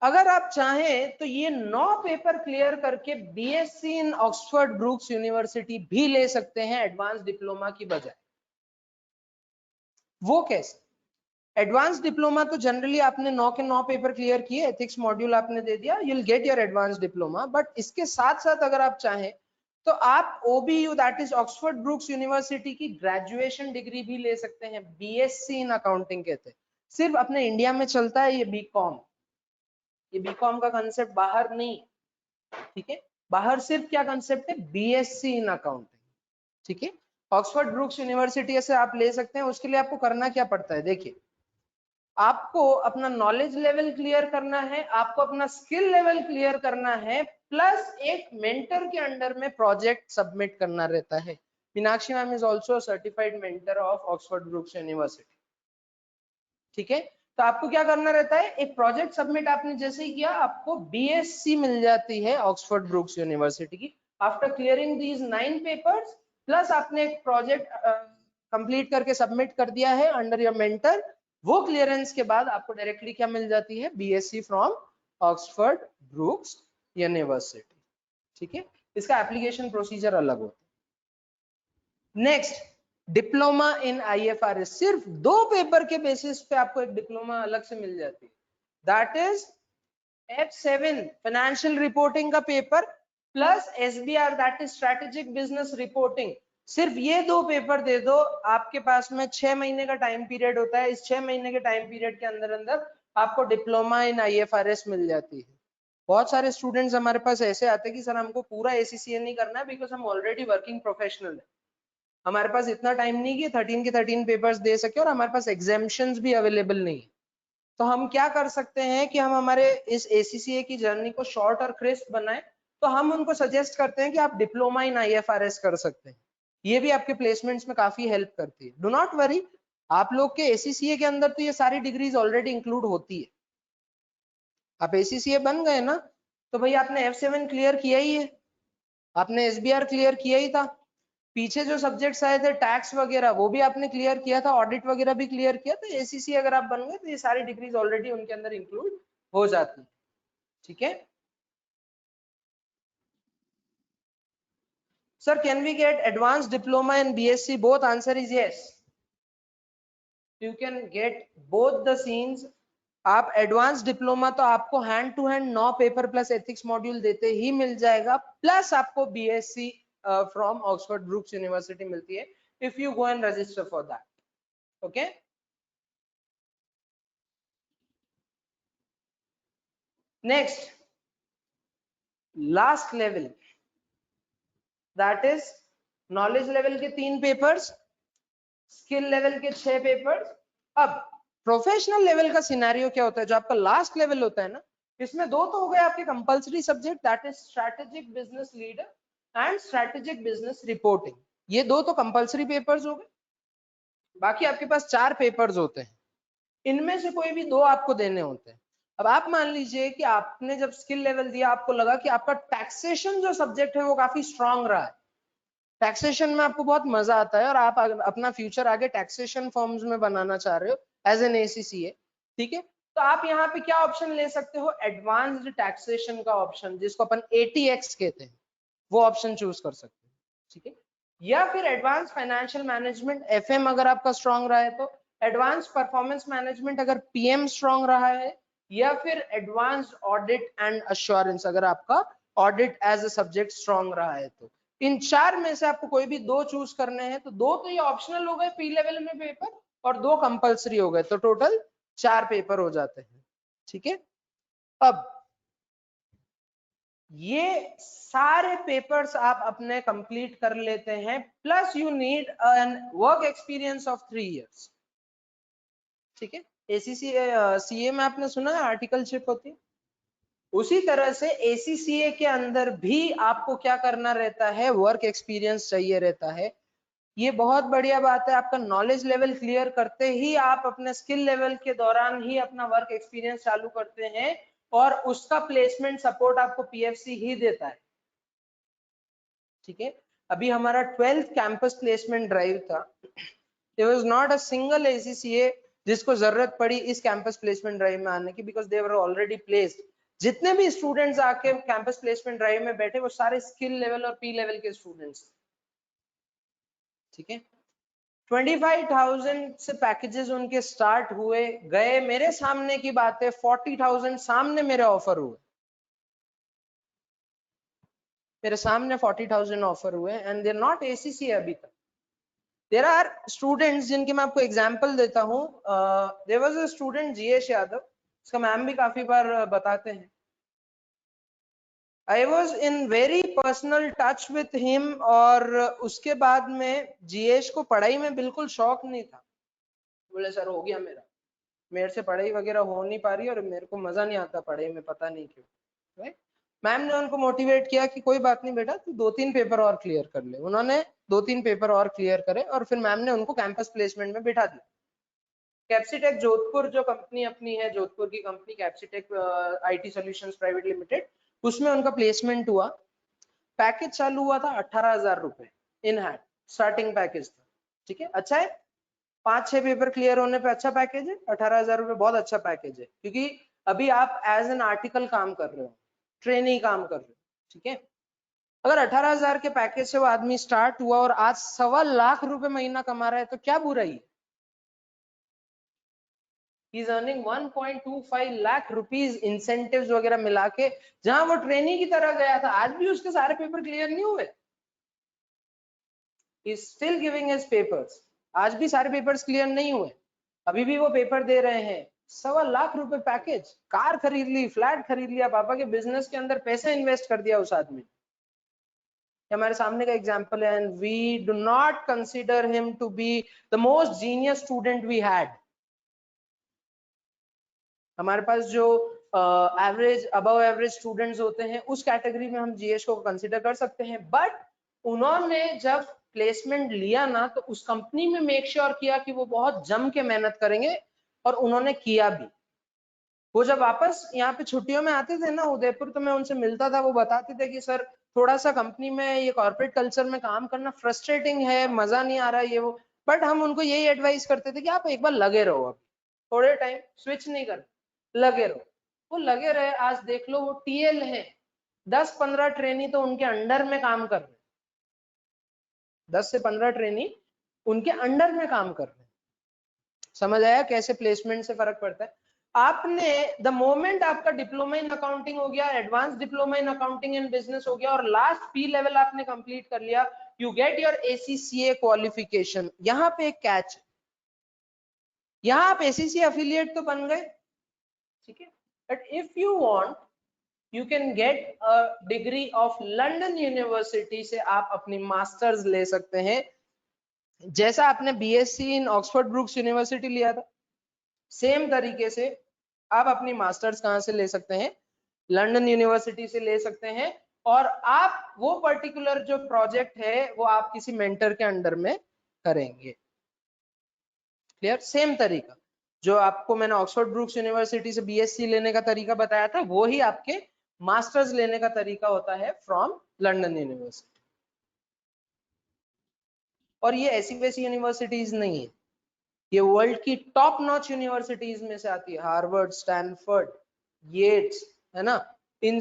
अगर आप चाहें तो ये 9 पेपर क्लियर करके BSc in Oxford Brookes university भी ले सकते हैं एडवांस डिप्लोमा की बजाय। वो कैसे? एडवांस डिप्लोमा तो जनरली आपने 9 के 9 पेपर क्लियर किए, एथिक्स मॉड्यूल आपने दे दिया, you will get your advance diploma. But इसके साथ साथ अगर आप चाहें तो आप OBU, that is Oxford Brookes University की ग्रेजुएशन डिग्री भी ले सकते हैं, बीएससी इन अकाउंटिंग कहते हैं। सिर्फ अपने इंडिया में चलता है ये बीकॉम। ये बीकॉम का कंसेप्ट बाहर नहीं, ठीक है। बाहर सिर्फ क्या कंसेप्ट है? बीएससी इन अकाउंटिंग, ठीक है। ऑक्सफोर्ड ब्रूक्स यूनिवर्सिटी से आप ले सकते हैं। उसके लिए आपको करना क्या पड़ता है? देखिए, आपको अपना नॉलेज लेवल क्लियर करना है, आपको अपना स्किल लेवल क्लियर करना है, प्लस एक मेंटर के अंडर में प्रोजेक्ट सबमिट करना रहता है। Meenakshi ma'am is also certified mentor of Oxford Brookes university, ठीक है। तो आपको क्या करना रहता है? एक प्रोजेक्ट सबमिट आपने जैसे ही किया, आपको बीएससी मिल जाती है ऑक्सफोर्ड ब्रूक्स यूनिवर्सिटी की, after clearing these 9 papers, plus आपने एक प्रोजेक्ट कंप्लीट करके सबमिट कर दिया है अंडर योर मेंटर। वो क्लियरेंस के बाद आपको डायरेक्टली क्या मिल जाती है? BSc from Oxford Brookes university, ठीक है। इसका एप्लीकेशन प्रोसीजर अलग होता है। Next, diploma in IFRS. सिर्फ 2 पेपर के बेसिस पे आपको एक डिप्लोमा अलग से मिल जाती है, that is F7 financial reporting का paper plus SBR, that is strategic business reporting. सिर्फ ये 2 पेपर दे दो, आपके पास में 6 महीने का टाइम पीरियड होता है। इस 6 महीने के टाइम पीरियड के अंदर अंदर आपको डिप्लोमा इन आईएफआरएस मिल जाती है। बहुत सारे स्टूडेंट्स हमारे पास ऐसे आते हैं कि सर हमको पूरा एसीसीए नहीं करना है बिकॉज हम ऑलरेडी वर्किंग प्रोफेशनल है, हमारे पास इतना टाइम नहीं कि 13 के 13 पेपर्स दे सके और हमारे पास एग्जाम्पशंस भी अवेलेबल नहीं है। तो हम क्या कर सकते हैं कि हम हमारे इस एसीसीए की जर्नी को शॉर्ट और क्रिस्प बनाएं। तो हम उनको सजेस्ट करते हैं कि आप डिप्लोमा इन आईएफआरएस कर सकते हैं, ये भी आपके प्लेसमेंट्स में काफी हेल्प करती है। डू नॉट वरी, आप लोग के एसीसीए के अंदर तो ये सारी डिग्रीज ऑलरेडी इंक्लूड होती है। आप एसीसीए बन गए ना, तो भाई आपने F7 क्लियर किया ही है, आपने SBR क्लियर किया ही था, पीछे जो सब्जेक्ट्स आए थे टैक्स वगैरह वो भी आपने क्लियर किया था, ऑडिट वगैरह भी क्लियर किया, तो एसीसी अगर आप बन गए तो ये सारी डिग्रीज ऑलरेडी उनके अंदर इंक्लूड हो जाती है, ठीक है। Sir can we get advance diploma in BSc? Both answer is yes, you can get both the scenes. आप एडवांस डिप्लोमा तो आपको hand to hand 9 paper plus ethics module देते ही मिल जाएगा, प्लस आपको BSc from Oxford Brookes University मिलती है if you go and register for that, okay. Next, last level, that is knowledge level के 3 पेपर्स, स्किल लेवल के 6 papers. अब प्रोफेशनल लेवल का सिनेरियो क्या होता है? जो आपका लास्ट लेवल होता है ना, इसमें 2 तो हो गए आपके compulsory subject, that is strategic business leader and strategic business reporting. ये 2 तो कंपलसरी पेपर्स हो गए, बाकी आपके पास 4 पेपर्स होते हैं, इनमें से कोई भी 2 आपको देने होते हैं। अब आप मान लीजिए कि आपने जब स्किल लेवल दिया, आपको लगा कि आपका टैक्सेशन जो सब्जेक्ट है वो काफी स्ट्रांग रहा है, टैक्सेशन में आपको बहुत मजा आता है और आप अपना फ्यूचर आगे टैक्सेशन फर्म्स में बनाना चाह रहे हो एज एन एसीसीए, ठीक है। तो आप यहाँ पे क्या ऑप्शन ले सकते हो? एडवांस्ड टैक्सेशन का ऑप्शन, जिसको अपन ATX कहते हैं, वो ऑप्शन चूज कर सकते हैं, ठीक है। या फिर एडवांस फाइनेंशियल मैनेजमेंट FM अगर आपका स्ट्रांग रहा है तो एडवांस परफॉर्मेंस मैनेजमेंट अगर पीएम स्ट्रांग रहा है, या फिर एडवांस्ड ऑडिट एंड अश्योरेंस अगर आपका audit as a subject strong रहा है। तो इन चार में से आपको कोई भी दो चूज करने हैं, तो दो तो ये ऑप्शनल हो गए पी लेवल में पेपर, और दो कंपल्सरी हो गए, तो टोटल 4 पेपर हो जाते हैं। ठीक है, अब ये सारे पेपर्स आप अपने कंप्लीट कर लेते हैं, plus you need an work experience of 3 years. ठीक है, एसीसी सीए में आपने सुना है आर्टिकलशिप होती है, उसी तरह से एसीसीए के अंदर भी आपको क्या करना रहता है, वर्क एक्सपीरियंस चाहिए रहता है। ये बहुत बढ़िया बात है, आपका नॉलेज लेवल क्लियर करते ही आप अपने स्किल लेवल के दौरान ही अपना वर्क एक्सपीरियंस चालू करते हैं, और उसका प्लेसमेंट सपोर्ट आपको पीएफसी ही देता है। ठीक है, अभी हमारा 12th कैंपस प्लेसमेंट ड्राइव था, there was not a single ACCA जिसको जरूरत पड़ी इस कैंपस प्लेसमेंट ड्राइव में आने की, because they were already placed. जितने भी स्टूडेंट्स आके कैंपस प्लेसमेंट ड्राइव में बैठे वो सारे स्किल लेवल और पी लेवल के स्टूडेंट्स। ठीक है, 25,000 से पैकेजेस उनके स्टार्ट हुए गए, मेरे सामने की बात है 40,000 सामने मेरे ऑफर हुए, मेरे सामने 40,000 ऑफर हुए, and they are not ACC अभी तक। देयर आर स्टूडेंट्स जिनके मैं आपको एग्जांपल देता हूं, देयर वाज अ स्टूडेंट जीएश यादव, इसका मैम भी काफी बार बताते हैं। I was in very personal touch with him, और उसके बाद में जीएश को पढ़ाई में बिल्कुल शौक नहीं था। बोले सर हो गया मेरे से पढ़ाई वगैरह हो नहीं पा रही और मेरे को मजा नहीं आता पढ़ाई में, पता नहीं क्यों। राइट, मैम ने उनको मोटिवेट किया कि कोई बात नहीं बेटा, तू 2-3 पेपर और क्लियर कर ले। उन्होंने 2-3 पेपर और क्लियर करे, और फिर मैम ने उनको कैंपस प्लेसमेंट में बिठा दिया। कैप्सीटेक जोधपुर जो कंपनी अपनी है, जोधपुर की company Capsitech IT solutions private limited, उसमें उनका प्लेसमेंट हुआ। पैकेज चालू हुआ था 18,000 रुपए इन हैंड, स्टार्टिंग पैकेज था। ठीक है, अच्छा है, 5-6 पेपर क्लियर होने पे अच्छा पैकेज है। 18,000 रुपए बहुत अच्छा पैकेज है, क्योंकि अभी आप एज एन आर्टिकल काम कर रहे हो, ट्रेनी काम कर रहे हो। ठीक है, अगर 18,000 के पैकेज से वो आदमी स्टार्ट हुआ और आज 1.25 लाख रुपए महीना कमा रहा है, तो क्या बुराई है। He is earning 1.25 lakh rupees incentives वगैरह मिला के, जहां वो ट्रेनी की तरह गया था, आज भी उसके सारे पेपर क्लियर नहीं हुए। He is still giving his papers, आज भी सारे पेपर्स क्लियर नहीं हुए, अभी भी वो पेपर दे रहे हैं। 1.25 लाख रुपए पैकेज, कार खरीद ली, फ्लैट खरीद लिया, पापा के बिजनेस के अंदर पैसे इन्वेस्ट कर दिया उस आदमी। हमारे सामने का एग्जांपल है, and we do not consider him to be the most genius student we had. हमारे पास जो एवरेज अबव एवरेज स्टूडेंट्स होते हैं, उस कैटेगरी में हम जीएस को कंसीडर कर सकते हैं। बट उन्होंने जब प्लेसमेंट लिया ना, तो उस कंपनी में मेक श्योर किया कि वो बहुत जम के मेहनत करेंगे, और उन्होंने किया भी। वो जब वापस यहाँ पे छुट्टियों में आते थे ना उदयपुर, तो मैं उनसे मिलता था, वो बताते थे कि सर थोड़ा सा कंपनी में ये कॉर्पोरेट कल्चर में काम करना फ्रस्ट्रेटिंग है, मजा नहीं आ रहा है ये वो। बट हम उनको यही एडवाइस करते थे कि आप एक बार लगे रहो, अब थोड़े टाइम स्विच नहीं कर, लगे रहो। वो लगे रहे, आज देख लो वो टीएल है, 10-15 ट्रेनी तो उनके अंडर में काम कर रहे हैं, 10 से 15 ट्रेनी उनके अंडर में काम कर रहे हैं। समझ आया कैसे प्लेसमेंट से फर्क पड़ता है। आपने द मोमेंट आपका डिप्लोमा इन अकाउंटिंग हो गया, advance diploma in accounting and business हो गया, और लास्ट पी लेवल आपने कंप्लीट कर लिया, you get your ACCA qualification. यहाँ पे एक कैच है, यहाँ आप एसीसी एफिलिएट तो बन गए, ठीक है, but if you want you can get a degree of London university से आप अपनी मास्टर्स ले सकते हैं। जैसा आपने BSc in Oxford Brookes university लिया था, सेम तरीके से आप अपनी मास्टर्स कहां से ले सकते हैं, लंदन यूनिवर्सिटी से ले सकते हैं। और आप वो पर्टिकुलर जो प्रोजेक्ट है वो आप किसी मेंटर के अंडर में करेंगे। क्लियर, सेम तरीका जो आपको मैंने ऑक्सफोर्ड ब्रूक्स यूनिवर्सिटी से बीएससी लेने का तरीका बताया था, वो ही आपके मास्टर्स लेने का तरीका होता है फ्रॉम लंदन यूनिवर्सिटी। और ये ऐसी वैसी यूनिवर्सिटीज नहीं है, ये वर्ल्ड की टॉप नॉच यूनिवर्सिटीज में से आती है, हार्वर्ड, स्टैनफोर्ड, येट्स, है ना, इन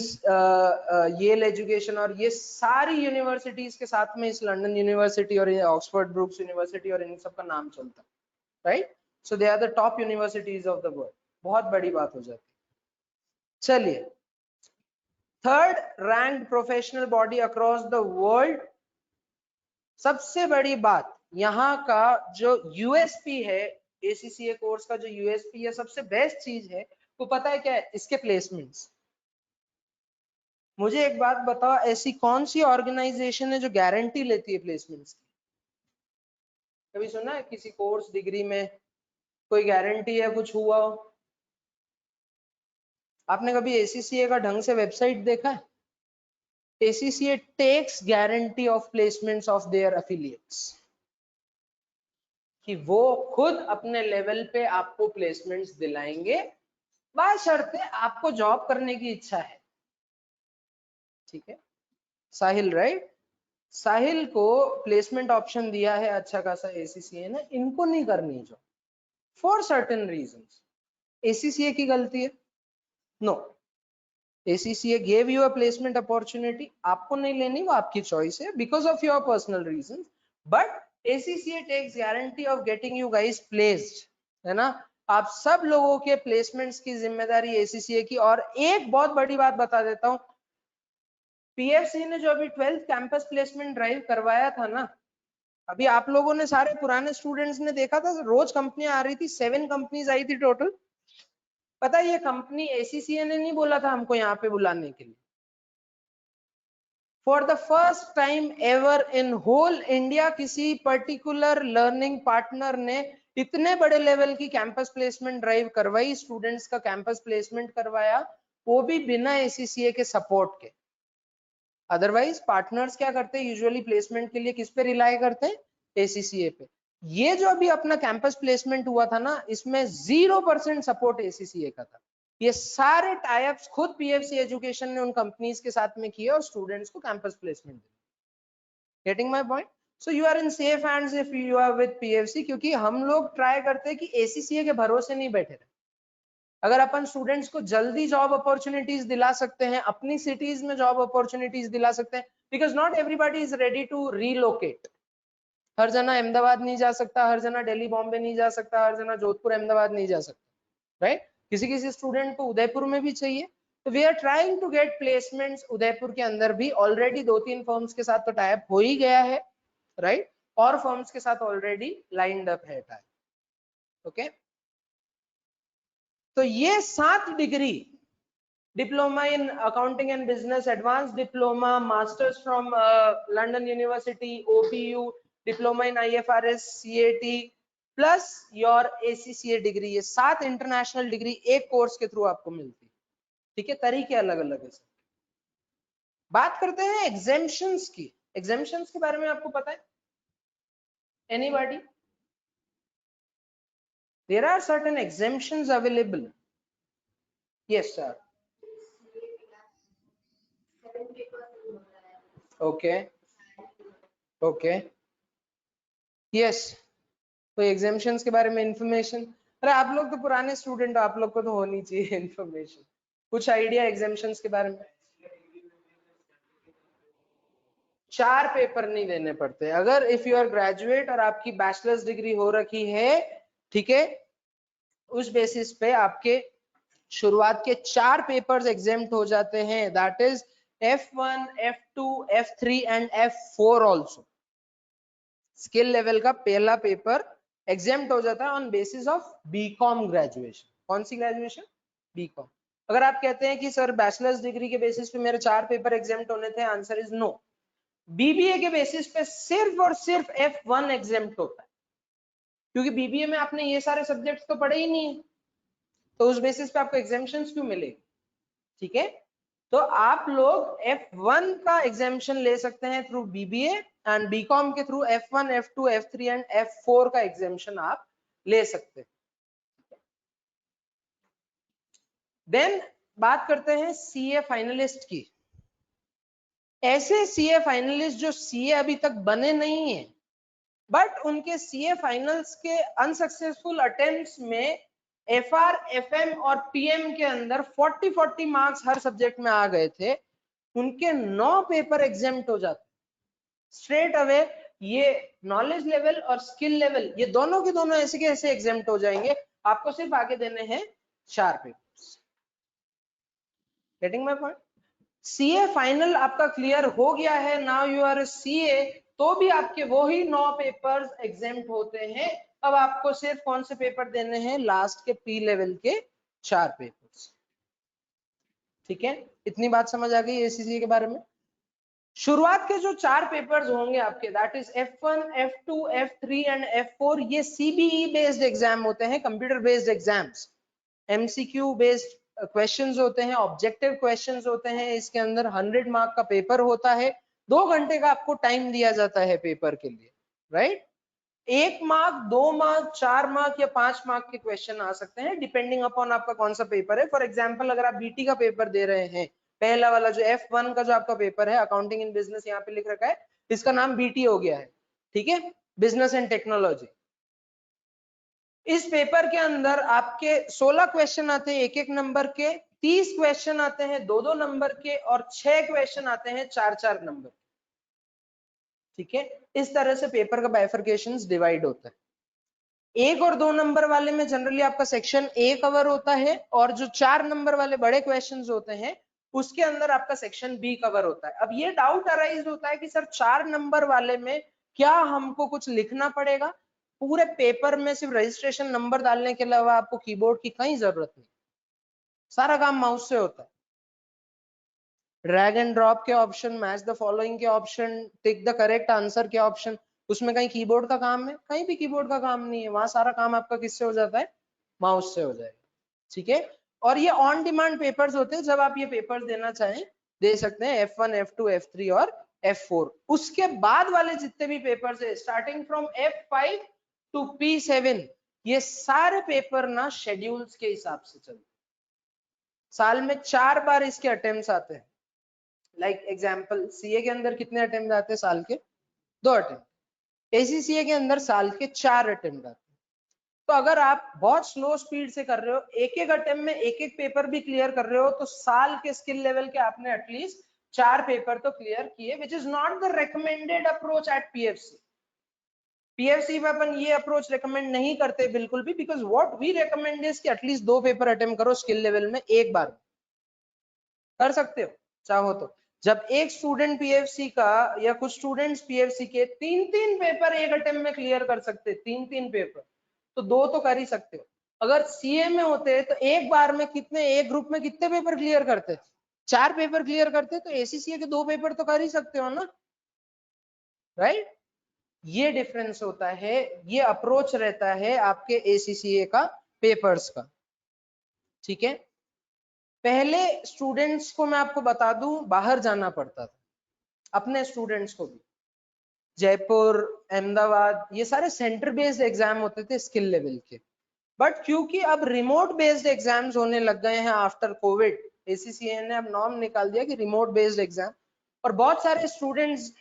येल एजुकेशन, और ये सारी यूनिवर्सिटीज के साथ में इस लंदन यूनिवर्सिटी और ऑक्सफोर्ड ब्रूक्स यूनिवर्सिटी और इन सब का नाम चलता है। Right, So they are the top universities of the world. बहुत बड़ी बात हो जाती है। चलिए, third ranked professional body across the world. सबसे बड़ी बात यहाँ का जो यूएसपी है, एसीसीए कोर्स का जो यूएसपी है, सबसे बेस्ट चीज है वो पता है क्या है? इसके प्लेसमेंट्स। मुझे एक बात बताओ, ऐसी कौन सी ऑर्गेनाइजेशन है जो गारंटी लेती है प्लेसमेंट्स की? कभी सुना है किसी कोर्स डिग्री में कोई गारंटी है कुछ हुआ हो? आपने कभी एसीसीए का ढंग से वेबसाइट देखा है? ACCA takes guarantee of placements of their affiliates, कि वो खुद अपने लेवल पे आपको प्लेसमेंट्स दिलाएंगे, बशर्ते आपको जॉब करने की इच्छा है। ठीक है, साहिल राइट, साहिल को प्लेसमेंट ऑप्शन दिया है अच्छा खासा ACCA ने, इनको नहीं करनी job for certain reasons. ACCA की गलती है? No, ACCA gave you a placement opportunity, आपको नहीं लेनी वो आपकी चॉइस है, because of your personal reasons, but ACCA takes guarantee of getting you guys placed, है ना? आप सब लोगों के प्लेसमेंट्स की जिम्मेदारी ACCA की। और एक बहुत बड़ी बात बता देता हूँ, PFC ने जो अभी 12th कैंपस प्लेसमेंट ड्राइव करवाया था ना, अभी आप लोगों ने सारे पुराने स्टूडेंट्स ने देखा था, रोज कंपनियां आ रही थी, 7 कंपनीज आई थी टोटल। पता है ये कंपनी ACCA ने नहीं बोला था हमको यहाँ पे बुलाने के लिए। For the first time ever in whole India किसी पर्टिकुलर लर्निंग पार्टनर ने इतने बड़े लेवल की कैंपस प्लेसमेंट ड्राइव करवाई, स्टूडेंट्स का कैंपस प्लेसमेंट करवाया, वो भी बिना ACCA के सपोर्ट के। अदरवाइज पार्टनर्स क्या करते हैं यूजुअली प्लेसमेंट के लिए, किस पे रिलाई करते हैं? ACCA पे। ये जो अभी अपना कैंपस प्लेसमेंट हुआ था ना, इसमें 0% सपोर्ट ACCA का था। ये सारे टाइप्स खुद PFC एजुकेशन ने उन कंपनीज के साथ में किए और स्टूडेंट्स को कैंपस प्लेसमेंट दिए। Getting my point? So you are in safe hands if you are with PFC, क्योंकि हम लोग ट्राई करते हैं कि ACCA के भरोसे नहीं बैठे रहे। अगर अपन स्टूडेंट्स को जल्दी जॉब अपॉर्चुनिटीज दिला सकते हैं, अपनी सिटीज में जॉब अपॉर्चुनिटीज दिला सकते हैं, because not everybody is ready to relocate. हर जना अहमदाबाद नहीं जा सकता, हर जना दिल्ली बॉम्बे नहीं जा सकता, हर जना जोधपुर अहमदाबाद नहीं जा सकता, राइट? किसी किसी स्टूडेंट को उदयपुर में भी चाहिए। तो we are trying to get placements Udaipur के अंदर भी। ऑलरेडी 2-3 फर्म्स के साथ तो टाइप हो ही गया है, राइट? और फर्म्स के साथ ऑलरेडी लाइंड अप है टाइप। ओके, तो ये 7 degree, diploma in accounting and business, advance diploma, masters from London university, OPU, diploma in IFRS, CAT plus your ACCA degree, ये 7 इंटरनेशनल डिग्री एक कोर्स के through आपको मिलती है। ठीक है, तरीके अलग अलग है। बात करते हैं एग्जेम्पशंस की। एग्जेम्पशंस के बारे में आपको पता है? Anybody? There are certain exemptions available. Yes sir. Okay okay, yes. तो एग्जेम्पशंस के बारे में इंफॉर्मेशन, अरे आप लोग तो पुराने स्टूडेंट हो, आप लोग को तो होनी चाहिए इंफॉर्मेशन, कुछ आइडिया एग्जेम्पशंस के बारे में? 4 पेपर नहीं देने पड़ते अगर इफ यू आर ग्रेजुएट और आपकी बैचलर्स डिग्री हो रखी है, ठीक है, उस बेसिस पे आपके शुरुआत के 4 पेपर्स एग्जेम्प्ट हो जाते हैं, that is F1, F2, F3 and F4 also. Skill level का पहला पेपर एग्जेम्प्ट हो जाता है on basis of BCom graduation. कौन सी ग्रेजुएशन? बीकॉम। अगर आप कहते हैं कि सर बैचलर्स डिग्री के बेसिस पे मेरे 4 पेपर एग्जेम्प्ट होने थे, आंसर इज नो। BBA के बेसिस पे सिर्फ और सिर्फ F1 एग्जेम्प्ट होता है, क्योंकि BBA में आपने ये सारे सब्जेक्ट्स तो पढ़े ही नहीं है, तो उस बेसिस पे आपको एग्जेम्पशंस क्यों मिलेगी? ठीक है, तो आप लोग F1 का एग्जेम्पशन ले सकते हैं थ्रू BBA एंड बीकॉम के through F1, F2, F3 and F4 का एग्जेम्पशन आप ले सकते हैं। देन बात करते हैं CA फाइनलिस्ट की। ऐसे CA फाइनलिस्ट जो CA अभी तक बने नहीं है, बट उनके CA फाइनल्स के अनसक्सेसफुल अटेम्प्ट्स में FR, FM और PM के अंदर 40 मार्क्स हर सब्जेक्ट में आ गए थे, उनके 9 पेपर एग्जेम्प्ट हो जाते। स्ट्रेट अवे ये नॉलेज लेवल और स्किल लेवल ये दोनों के दोनों ऐसे के ऐसे एग्जाम्प्ट हो जाएंगे, आपको सिर्फ आगे देने हैं 4 papers. Getting my point? CA final आपका क्लियर हो गया है, नाउ यू आर सीए, तो भी आपके वही 9 पेपर्स एग्जाम्प्ट होते हैं। अब आपको सिर्फ कौन से पेपर देने हैं? लास्ट के पी लेवल के 4 पेपर्स। ठीक है, इतनी बात समझ आ गई एसीसी के बारे में। शुरुआत के जो 4 पेपर्स होंगे आपके, that is F1, F2, F3 and F4, ये सीबीई बेस्ड एग्जाम होते हैं, computer based exams. MCQ based questions होते हैं, ऑब्जेक्टिव क्वेश्चंस होते हैं। इसके अंदर 100 मार्क का पेपर होता है, 2 घंटे का आपको टाइम दिया जाता है पेपर के लिए, राइट? 1 मार्क, 2 मार्क, 4 मार्क या 5 मार्क के क्वेश्चन आ सकते हैं, डिपेंडिंग अपॉन आपका कौन सा पेपर है। फॉर एग्जाम्पल अगर आप बीटी का पेपर दे रहे हैं, पहला वाला जो F1 का जो आपका पेपर है, अकाउंटिंग इन बिजनेस, यहाँ पे लिख रखा है, इसका नाम बीटी हो गया है, ठीक है, बिजनेस एंड टेक्नोलॉजी। इस पेपर के अंदर आपके 16 क्वेश्चन आते हैं 1-1 नंबर के, 30 क्वेश्चन आते हैं 2-2 नंबर के, और 6 क्वेश्चन आते हैं 4-4 नंबर। ठीक है, इस तरह से पेपर का बाइफरकेशन डिवाइड होता है। 1 और 2 नंबर वाले में जनरली आपका सेक्शन ए कवर होता है, और जो 4 नंबर वाले बड़े क्वेश्चंस होते हैं उसके अंदर आपका सेक्शन बी कवर होता है। अब ये डाउट अराइज होता है कि सर 4 नंबर वाले में क्या हमको कुछ लिखना पड़ेगा? पूरे पेपर में सिर्फ रजिस्ट्रेशन नंबर डालने के अलावा आपको कीबोर्ड की कहीं जरूरत नहीं, सारा काम माउस से होता है। ड्रैग एंड ड्रॉप के ऑप्शन, मैच द फॉलोइंग के option, tick the correct answer के ऑप्शन, उसमें कहीं कीबोर्ड का काम है? कहीं भी कीबोर्ड का काम नहीं है, वहां सारा काम आपका किससे हो जाता है? माउस से हो जाएगा। ठीक है, और ये ऑन डिमांड पेपर्स होते हैं, जब आप ये पेपर्स देना चाहें दे सकते हैं, F1, F2, F3 और F4। उसके बाद वाले जितने भी पेपर्स है, starting from F5 to P7, ये सारे पेपर ना शेड्यूल्स के हिसाब से चलते, साल में 4 बार इसके अटेम्प्ट्स आते हैं। लाइक एग्जांपल, सीए के अंदर कितने अटेम्प्ट आते हैं साल के? 2 अटेम्प्ट। एसीसीए के अंदर साल के 4 अटेम्प्ट आते हैं। तो अगर आप बहुत स्लो स्पीड से कर रहे हो, एक एक अटेम्प्ट में एक एक पेपर भी क्लियर कर रहे हो, तो साल के स्किल लेवल के आपने एटलीस्ट 4 पेपर तो क्लियर किए, which is not the recommended approach at PFC. PFC में अपन ये अप्रोच रिकमेंड नहीं करते बिल्कुल भी, because what we recommend is कि एटलीस्ट 2 पेपर अटेम्प्ट करो स्किल लेवल में, एक बार कर सकते हो चाहो तो। जब एक स्टूडेंट पीएफसी का या कुछ स्टूडेंट्स पीएफसी के 3-3 पेपर एक अटेम्प्ट में क्लियर कर सकते, 3-3 पेपर, तो 2 तो कर ही सकते हो। अगर सीए में होते तो एक बार में कितने, एक ग्रुप में कितने पेपर क्लियर करते? 4 पेपर क्लियर करते, तो एसीसीए के 2 पेपर तो कर ही सकते हो ना, राइट? ये डिफरेंस होता है, ये अप्रोच रहता है आपके एसीसीए का पेपर्स का। ठीक है, पहले स्टूडेंट्स को मैं आपको बता दूं, बाहर जाना पड़ता था, अपने स्टूडेंट्स को भी। जयपुर, अहमदाबाद, ये सारे सेंटर बेस्ड एग्जाम होते थे स्किल लेवल के। बट क्योंकि अब रिमोट बेस्ड एग्जाम्स होने लग गए हैं आफ्टर कोविड, एसीसीए ने अब नॉर्म निकाल दिया कि रिमोट बेस्ड एग्जाम, और बहुत सारे स्टूडेंट्स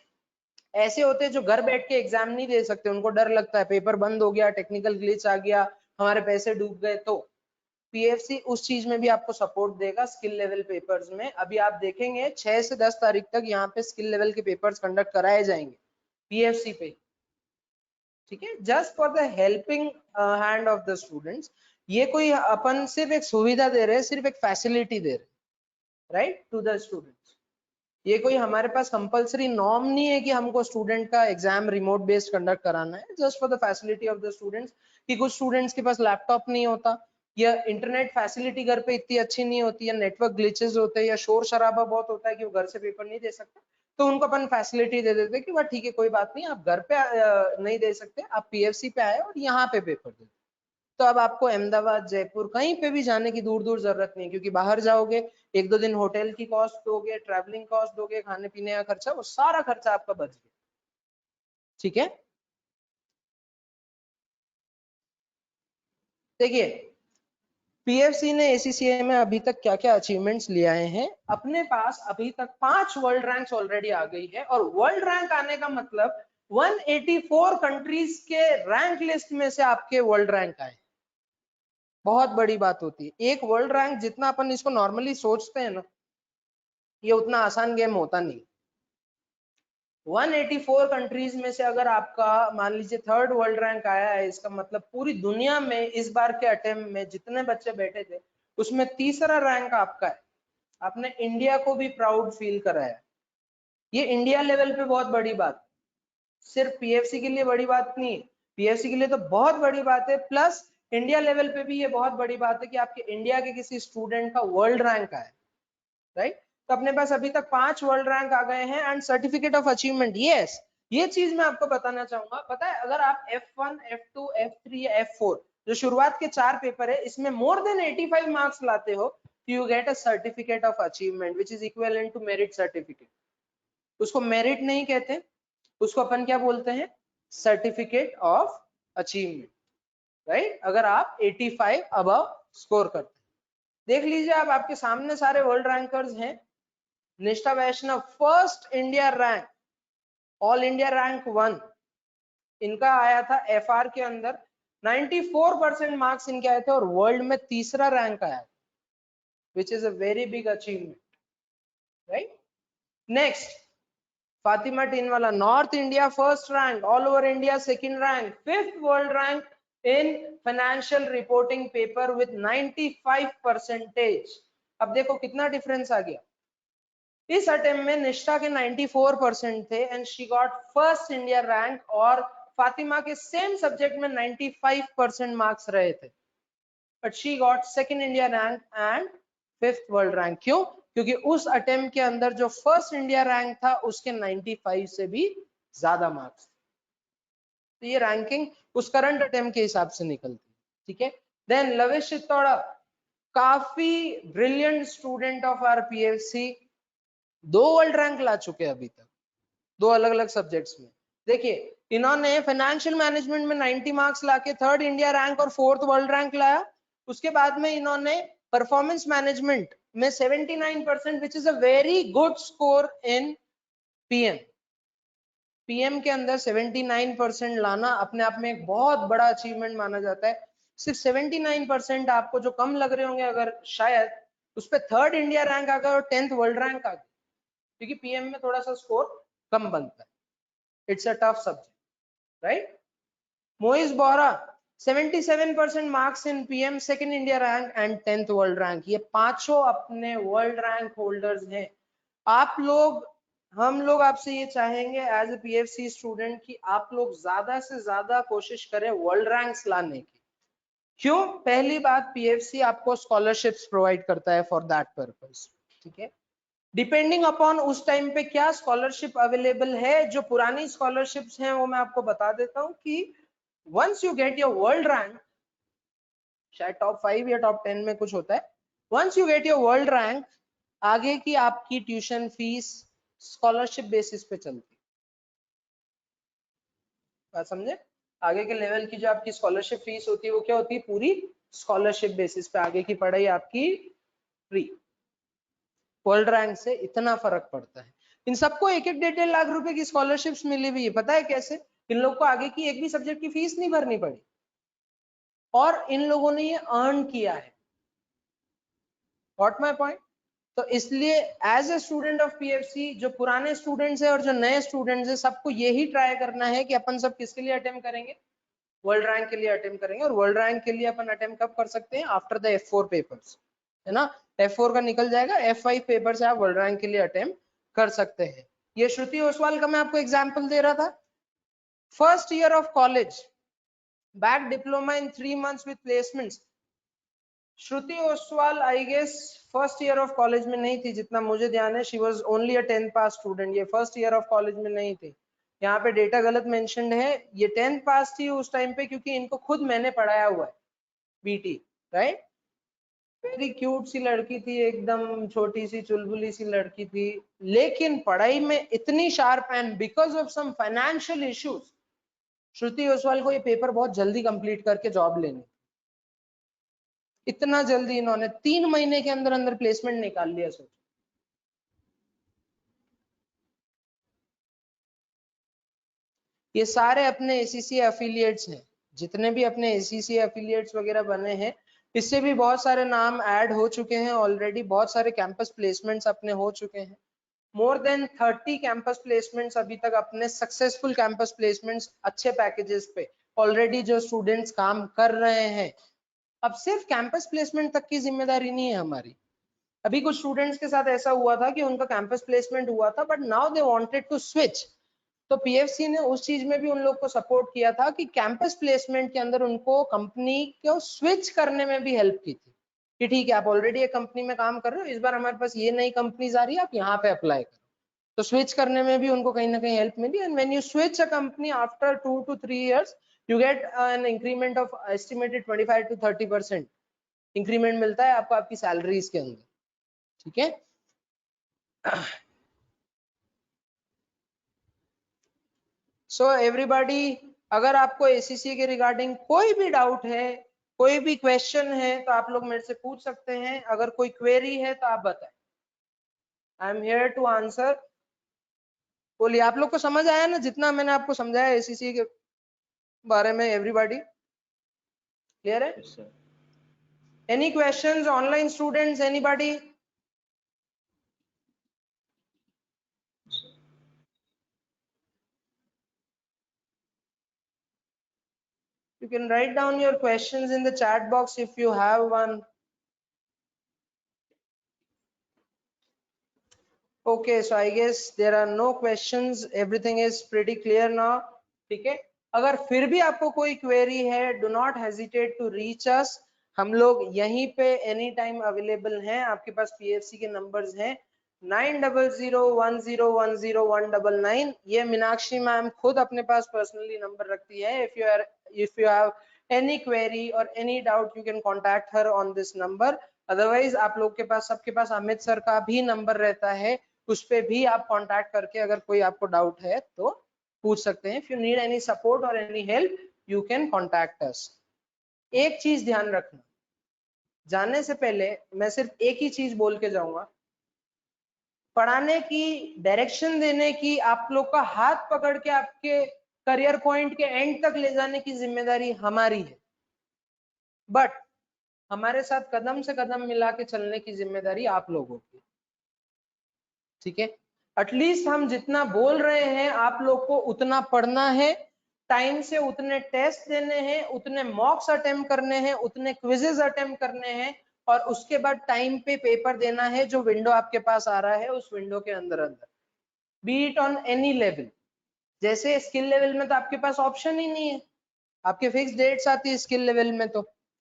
ऐसे होते हैं जो घर बैठ के एग्जाम नहीं दे सकते, उनको डर लगता है पेपर बंद हो गया, टेक्निकल ग्लिच आ गया, हमारे पैसे डूब गए। तो पीएफसी उस चीज में भी आपको सपोर्ट देगा स्किल लेवल पेपर्स में। अभी आप देखेंगे 6 से 10 तारीख तक यहाँ पे स्किल लेवल के पेपर्स कंडक्ट कराए जाएंगे पीएफसी पे। ठीक है, just for the helping hand of the students. ये कोई अपन सिर्फ एक सुविधा दे रहे हैं, सिर्फ एक फैसिलिटी दे रहे हैं, राइट, टू द स्टूडेंट्स। ये कोई हमारे पास कंपलसरी नॉर्म नहीं है कि हमको स्टूडेंट का एग्जाम रिमोट बेस्ड कंडक्ट कराना है, just for the facility of the students. कि कुछ स्टूडेंट्स के पास लैपटॉप नहीं होता, या इंटरनेट फैसिलिटी घर पे इतनी अच्छी नहीं होती, या नेटवर्क ग्लिचेस होते हैं, या शोर शराबा बहुत होता है कि वो घर से पेपर नहीं दे सकते, तो उनको अपन फैसिलिटी दे देते कि वह ठीक है, कोई बात नहीं, आप घर पे नहीं दे सकते, आप पीएफसी पे आए और यहाँ पे पेपर दे। तो अब आपको अहमदाबाद, जयपुर कहीं पे भी जाने की दूर दूर जरूरत नहीं, क्योंकि बाहर जाओगे 1-2 दिन होटल की कॉस्ट दोगे, ट्रैवलिंग कॉस्ट दोगे, खाने पीने का खर्चा, वो सारा खर्चा आपका बच गया। ठीक है, देखिए पीएफसी ने एसीसीए में अभी तक क्या क्या अचीवमेंट्स ले आए हैं। अपने पास अभी तक 5 वर्ल्ड रैंक्स ऑलरेडी आ गई है, और वर्ल्ड रैंक आने का मतलब 184 कंट्रीज के रैंक लिस्ट में से आपके वर्ल्ड रैंक आए। बहुत बड़ी बात होती है। एक वर्ल्ड रैंक जितना अपन इसको नॉर्मली सोचते हैं ना, ये उतना आसान गेम होता नहीं। 184 कंट्रीज में से अगर आपका मान लीजिए 3rd वर्ल्ड रैंक आया है, इसका मतलब पूरी दुनिया में इस बार के अटेम्प्ट में जितने बच्चे बैठे थे उसमें 3रा रैंक आपका है। आपने इंडिया को भी प्राउड फील कराया। ये इंडिया लेवल पे बहुत बड़ी बात, सिर्फ पीएफसी के लिए बड़ी बात नहीं, पीएफसी के लिए तो बहुत बड़ी बात है, प्लस इंडिया लेवल पे भी ये बहुत बड़ी बात है कि आपके इंडिया के किसी स्टूडेंट का वर्ल्ड रैंक आया, राइट। तो अपने पास अभी तक 5 वर्ल्ड रैंक आ गए हैं and certificate of achievement. Yes, ये चीज मैं आपको बताना चाहूंगा। पता है, अगर आप F1, F2, F3 या F4 जो शुरुआत के 4 पेपर है इसमें मोर देन 85 मार्क्स लाते हो, you get a certificate of achievement which is equivalent to merit certificate. उसको मेरिट नहीं कहते, उसको अपन क्या बोलते हैं, सर्टिफिकेट ऑफ अचीवमेंट, राइट। अगर आप 85 अबव स्कोर करते हैं, देख लीजिए आप, आपके सामने सारे वर्ल्ड रैंकर्स हैं। Nishtha Vaishnav first India rank, all India rank 1 इनका आया था एफआर के अंदर, 94% मार्क्स इनके आए थे और वर्ल्ड में 3रा रैंक आया, which is a very big achievement, right. Next Fatima Tinwala, north India first rank, all over India second rank, 5th world rank in financial reporting paper with 95%। अब देखो कितना डिफरेंस आ गया। इस अटेम्प्ट में निष्ठा के 94% थे and she got first India rank, और फातिमा के सेम सब्जेक्ट में 95% मार्क्स रहे थे, but she got second India rank and 5th world rank. क्यों? क्योंकि उस अटेम्प्ट के अंदर जो फर्स्ट इंडिया रैंक था उसके 95 से भी ज्यादा मार्क्स। तो ये रैंकिंग उस करंट अटेम्प्ट के हिसाब से निकलती है, ठीक है। देन लवेश चित्तौड़ा, काफी brilliant student of R PFC, 2 world rank ला चुके हैं अभी तक, 2 अलग अलग सब्जेक्ट्स में। देखिए इन्होंने फाइनेंशियल मैनेजमेंट में 90 मार्क्स लाके 3rd इंडिया रैंक और 4th वर्ल्ड रैंक लाया। उसके बाद में इन्होंने परफॉर्मेंस मैनेजमेंट में 79%, विच is a very good score in PM. PM के अंदर 79% लाना अपने आप में एक बहुत बड़ा अचीवमेंट माना जाता है। सिर्फ 79% आपको जो कम लग रहे होंगे, अगर शायद उस पर 3rd इंडिया रैंक आ गया और 10th वर्ल्ड रैंक आ गया, क्योंकि पीएम में थोड़ा सा स्कोर कम बनता है, it's a tough subject, right. Moiz Bohra 77% marks in PM, second India rank and 10th world rank. ये पांचों अपने वर्ल्ड रैंक होल्डर्स हैं। आप लोग, हम लोग आपसे ये चाहेंगे एज ए पीएफसी स्टूडेंट कि आप लोग ज्यादा से ज्यादा कोशिश करें वर्ल्ड रैंक्स लाने की। क्यों? पहली बात, पीएफसी आपको स्कॉलरशिप्स प्रोवाइड करता है फॉर दैट पर्पस, ठीक है। डिपेंडिंग अपॉन उस टाइम पे क्या स्कॉलरशिप अवेलेबल है, जो पुरानी स्कॉलरशिप्स हैं वो मैं आपको बता देता हूं कि once you get your world rank, शायद टॉप 5 या टॉप 10 में कुछ होता है, once you get your world rank, आगे की आपकी ट्यूशन फीस स्कॉलरशिप बेसिस पे चलती, बात समझे। आगे के लेवल की जो आपकी स्कॉलरशिप फीस होती है वो क्या होती है, पूरी स्कॉलरशिप बेसिस पे आगे की पढ़ाई आपकी फ्री। वर्ल्ड रैंक से इतना फर्क पड़ता है। इन सबको 1-1 1.5 लाख रुपए की स्कॉलरशिप्स मिली हुई है। पता है कैसे? इन लोग को आगे की एक भी सब्जेक्ट की फीस नहीं भरनी पड़ी और इन लोगों ने ये अर्न किया है। Got my point? तो इसलिए as a student of PFC, जो पुराने स्टूडेंट्स है और जो नए स्टूडेंट्स है, सबको यही ट्राई करना है कि अपन सब किसके लिए अटेम्प्ट करेंगे, वर्ल्ड रैंक के लिए अटेम्प्ट करेंगे। और वर्ल्ड रैंक के लिए अपन अटेम्प्ट कब कर सकते हैं? आफ्टर द F4 पेपर्स, है ना। F4 का निकल जाएगा, F5 पेपर से आप वर्ल्ड रैंक के लिए अटेम्प्ट कर सकते हैं। ये श्रुति ओसवाल का मैं आपको एग्जांपल दे रहा था। First year of college, back diploma in 3 months with placements. Shruti Oswal I guess first year of college में नहीं थी, जितना मुझे ध्यान है। She was only a 10th pass student, ये फर्स्ट ईयर ऑफ कॉलेज में नहीं थी। यहाँ पे डेटा गलत मेंशन्ड है, ये 10th पास थी उस टाइम पे, क्योंकि इनको खुद मैंने पढ़ाया हुआ है बीटी, राइट। वेरी क्यूट सी लड़की थी, एकदम छोटी सी चुलबुली सी लड़की थी, लेकिन पढ़ाई में इतनी sharp, and because of some financial issues Shruti Oswal को ये पेपर बहुत जल्दी कंप्लीट करके जॉब लेनी। इतना जल्दी इन्होंने 3 महीने के अंदर अंदर प्लेसमेंट निकाल लिया। सोचो, ये सारे अपने एसीसी एफिलिएट्स हैं, जितने भी अपने एसीसी एफिलिएट्स वगैरह बने हैं, इससे भी बहुत सारे नाम ऐड हो चुके हैं ऑलरेडी, बहुत सारे कैंपस प्लेसमेंट्स अपने हो चुके हैं। मोर देन 30 कैंपस प्लेसमेंट्स अभी तक अपने सक्सेसफुल कैंपस प्लेसमेंट्स अच्छे पैकेजेस पे ऑलरेडी जो स्टूडेंट्स काम कर रहे हैं। अब सिर्फ कैंपस प्लेसमेंट तक की जिम्मेदारी नहीं है हमारी। अभी कुछ स्टूडेंट्स के साथ ऐसा हुआ था कि उनका कैंपस प्लेसमेंट हुआ था but now they wanted to switch, तो पीएफसी ने उस चीज में भी उन लोग को सपोर्ट किया था कि कैंपस प्लेसमेंट के अंदर उनको कंपनी को स्विच करने में भी हेल्प की थी कि ठीक है आप ऑलरेडी एक कंपनी में काम कर रहे हो, इस बार हमारे पास ये नई कंपनीज आ रही है, आप यहाँ पे अप्लाई करो। तो स्विच करने में भी उनको कहीं ना कहीं हेल्प मिली। And when you switch a company after 2 to 3 years you get an increment of estimated 25 to 30% increment मिलता है आपको आपकी सैलरीज के अंदर, ठीक है। सो एवरीबॉडी, अगर आपको एसीसी के रिगार्डिंग कोई भी डाउट है, कोई भी क्वेश्चन है तो आप लोग मेरे से पूछ सकते हैं। अगर कोई क्वेरी है तो आप बताएं, I am here to answer. बोलिए, आप लोग को समझ आया ना जितना मैंने आपको समझाया एसीसी के बारे में? एवरीबॉडी क्लियर है? Any questions online students, anybody? You can write down your questions in the chat box if you have one. Okay, so I guess there are no questions. Everything is pretty clear now. ठीक है, अगर फिर भी आपको कोई query है, do not hesitate to reach us. हम लोग यहीं पे एनी टाइम अवेलेबल हैं। आपके पास पीएफसी के नंबर्स हैं 9001010199। ये मीनाक्षी मैम खुद अपने पास पर्सनली नंबर रखती है। if you have any query or any doubt you can contact her on this number. Otherwise आप लोग के पास, सबके पास अमित सर का भी नंबर रहता है, उस पे भी आप कांटेक्ट करके अगर कोई आपको डाउट है तो पूछ सकते हैं। If you need any support और any help you can contact us. एक चीज ध्यान रखना, जाने से पहले मैं सिर्फ एक ही चीज बोल के जाऊंगा, पढ़ाने की, डायरेक्शन देने की, आप लोग का हाथ पकड़ के आपके करियर पॉइंट के एंड तक ले जाने की जिम्मेदारी हमारी है, बट हमारे साथ कदम से कदम मिला के चलने की जिम्मेदारी आप लोगों की, ठीक है। एटलीस्ट हम जितना बोल रहे हैं आप लोग को उतना पढ़ना है, टाइम से उतने टेस्ट देने हैं, उतने मॉक्स अटेम्प्ट करने हैं, उतने क्विजेस अटेम्प्ट करने हैं, और उसके बाद टाइम पे पेपर देना है। जो विंडो आपके पास आ रहा है उस विंडो के अंदर अंदर, B it on any level. जैसे स्किल लेवल में तो आपके पास ऑप्शन ही नहीं है, आपके फिक्स डेट्स आती है स्किल लेवल में तो,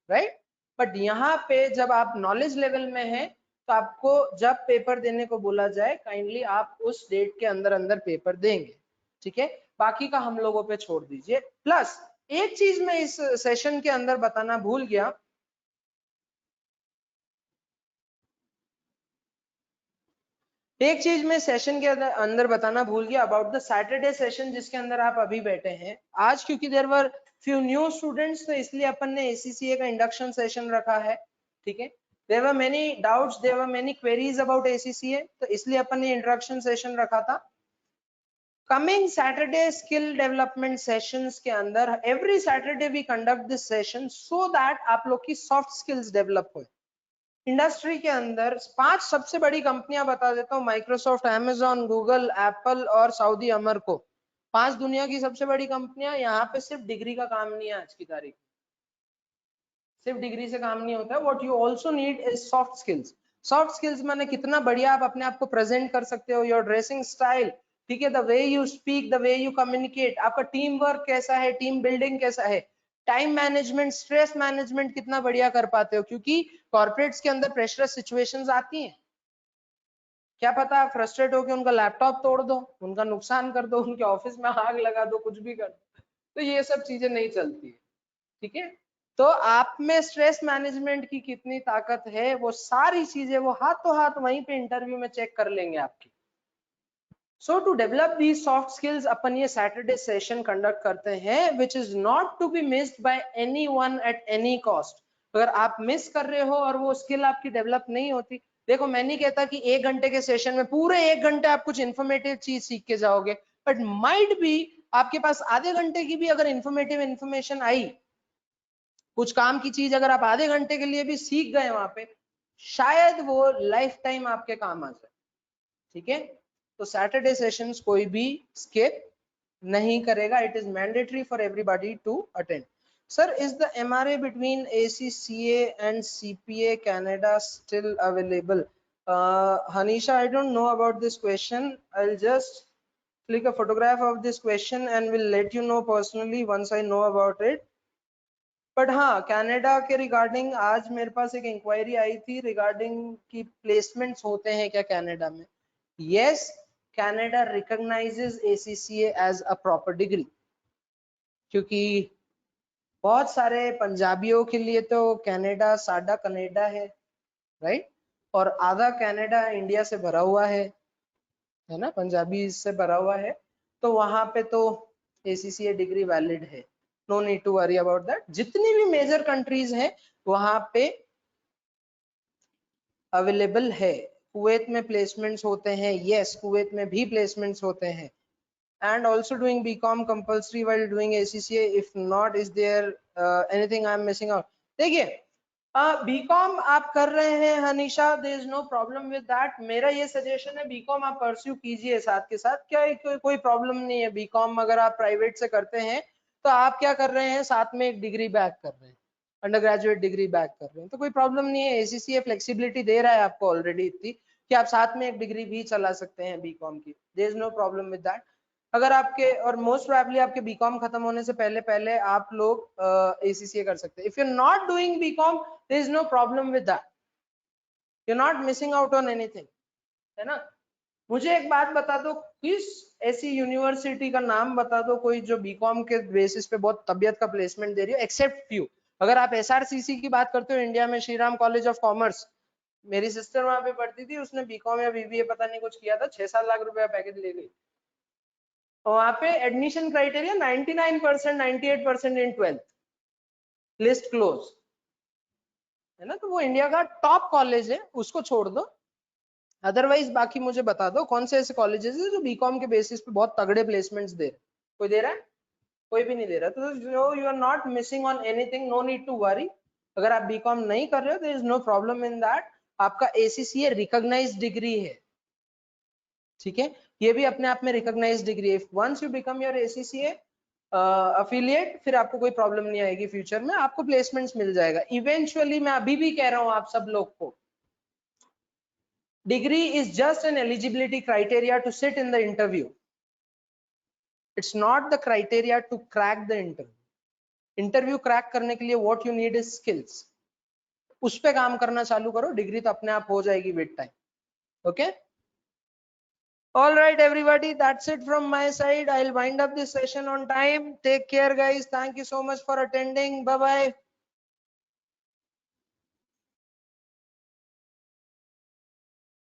राइट। बट यहाँ पे जब आप नॉलेज लेवल में हैं तो आपको जब पेपर देने को बोला जाए काइंडली आप उस डेट के अंदर अंदर पेपर देंगे, ठीक है। बाकी का हम लोगों पे छोड़ दीजिए। प्लस एक चीज मैं इस सेशन के अंदर बताना भूल गया, एक चीज मैं सेशन के अंदर बताना भूल गया अबाउट द सैटरडे सेशन जिसके अंदर आप अभी बैठे हैं आज। क्योंकि there were few new students, तो इसलिए अपन ने एसीसीए का इंडक्शन सेशन रखा है, ठीक है। There were many doubts, there were many queries about ACCA, तो इसलिए अपन ने इंट्रोडक्शन सेशन रखा था। Coming Saturday skill development sessions के अंदर every Saturday we conduct this session so that आप लोग की सॉफ्ट स्किल्स डेवलप हो। इंडस्ट्री के अंदर 5 सबसे बड़ी कंपनियां बता देता हूँ, माइक्रोसॉफ्ट, अमेजॉन, गूगल, एप्पल और सऊदी अमर को। 5 दुनिया की सबसे बड़ी कंपनियां। यहाँ पे सिर्फ डिग्री का काम नहीं है आज की तारीख, सिर्फ डिग्री से काम नहीं होता है। What you also need is soft skills. Soft skills माने कितना बढ़िया आप अपने आप को प्रेजेंट कर सकते हो, योर ड्रेसिंग स्टाइल, ठीक है, the way you speak, the way you communicate, आपका टीम वर्क कैसा है, टीम बिल्डिंग कैसा है, टाइम मैनेजमेंट, स्ट्रेस मैनेजमेंट कितना बढ़िया कर पाते हो। क्योंकि कॉर्पोरेट्स के अंदर प्रेशरस सिचुएशंस आती हैं, क्या पता आप फ्रस्ट्रेट होकर उनका लैपटॉप तोड़ दो, उनका नुकसान कर दो, उनके ऑफिस में आग लगा दो, कुछ भी कर दो, तो ये सब चीजें नहीं चलती है, ठीक है। तो आप में स्ट्रेस मैनेजमेंट की कितनी ताकत है, वो सारी चीजें वो हाथों हाथ वहीं पे इंटरव्यू में चेक कर लेंगे आपकी। So to develop the soft skills अपन ये सैटरडे सेशन कंडक्ट करते हैं, which is not to be missed by anyone at any cost. अगर आप मिस कर रहे हो और वो स्किल आपकी डेवलप नहीं होती, देखो मैं नहीं कहता कि 1 घंटे के सेशन में पूरे 1 घंटे आप कुछ इन्फॉर्मेटिव चीज सीख के जाओगे, बट माइट बी आपके पास आधे घंटे की भी अगर इन्फॉर्मेटिव इन्फॉर्मेशन आई, कुछ काम की चीज अगर आप आधे घंटे के लिए भी सीख गए वहां पे, शायद वो लाइफ टाइम आपके काम आ जाए, ठीक है। तो सैटरडे सेशंस कोई भी स्किप नहीं करेगा. It is mandatory for everybody to attend. Sir, is the MRA between ACCA and CPA Canada still available? Hanisha, I don't know about this question. I'll just click a photograph of this question and will let you know personally once I know about it. But हाँ, Canada के regarding आज मेरे पास एक inquiry आई थी regarding कि placements होते हैं क्या कनाडा में. Yes, Canada recognises ACCA as a proper degree, क्योंकि बहुत सारे पंजाबियों के लिए तो कनाडा साडा कनाडा है, राइट. और आधा कनाडा इंडिया से भरा हुआ है ना, पंजाबी से भरा हुआ है. तो वहां पे तो ACCA डिग्री वैलिड है. No need to worry about that. जितनी भी मेजर कंट्रीज हैं वहां पे अवेलेबल है. कुवैत में प्लेसमेंट्स होते हैं. यस, कुवैत में भी प्लेसमेंट्स होते हैं. And also doing BCom compulsory while doing ACCA. If not, is there anything I am missing out? देखिए, BCom आप कर रहे हैं हनीशा, there is no problem with that. मेरा ये सजेशन है BCom आप परस्यू कीजिए साथ के साथ. क्या कोई प्रॉब्लम नहीं है. BCom अगर आप प्राइवेट से करते हैं तो आप क्या कर रहे हैं, साथ में एक डिग्री बैक कर रहे हैं, अंडर ग्रेजुएट डिग्री बैक कर रहे हैं, तो कोई प्रॉब्लम नहीं है. ACCA फ्लेक्सिबिलिटी दे रहा है आपको ऑलरेडी इतनी कि आप साथ में एक डिग्री भी चला सकते हैं BCom की. there is no problem with that. अगर आपके, और मोस्ट प्रोबेबली आपके बीकॉम खत्म होने से पहले पहले आप लोग ACCA कर सकते हैं. If you are not doing BCom, there is no problem with that. You are not missing out on anything, है ना. मुझे एक बात बता दो, किस ऐसी यूनिवर्सिटी का नाम बता दो कोई जो बीकॉम के बेसिस पे बहुत तबियत का प्लेसमेंट दे रही हो, एक्सेप्ट फ्यू. अगर आप SRCC की बात करते हो इंडिया में, Shri Ram college of commerce, मेरी सिस्टर वहां पे पढ़ती थी, उसने बीकॉम या BBA पता नहीं कुछ किया था, 6-7 लाख रुपया पैकेज ले गई. वहां पे एडमिशन क्राइटेरिया 99%, 98% इन 12th, लिस्ट क्लोज, है ना. तो वो इंडिया का टॉप कॉलेज है, उसको छोड़ दो. अदरवाइज बाकी मुझे बता दो कौन से ऐसे कॉलेजेस है जो बीकॉम के बेसिस पे बहुत तगड़े प्लेसमेंट्स दे रहे. कोई दे रहा है? कोई भी नहीं दे रहा. तो you are not missing on anything, no need to worry. अगर आप बीकॉम नहीं कर रहे हो, there is no problem in that. आपका ACCA रिकॉग्नाइज्ड डिग्री है, ठीक है. ये भी अपने आप में रिकॉग्नाइज्ड डिग्री है. Once you become your ACCA affiliate, फिर आपको कोई प्रॉब्लम नहीं आएगी. फ्यूचर में आपको प्लेसमेंट्स मिल जाएगा इवेंचुअली. मैं अभी भी कह रहा हूं आप सब लोग को, degree is just an eligibility criteria to sit in the interview. It's not the criteria to crack the interview. Interview crack करने के लिए what you need is skills. उस पे काम करना चालू करो, डिग्री तो अपने आप हो जाएगी with time. Okay. All right, everybody, that's it from my side. I'll wind up this session on time. Take care, guys. Thank you so much for attending. Bye bye.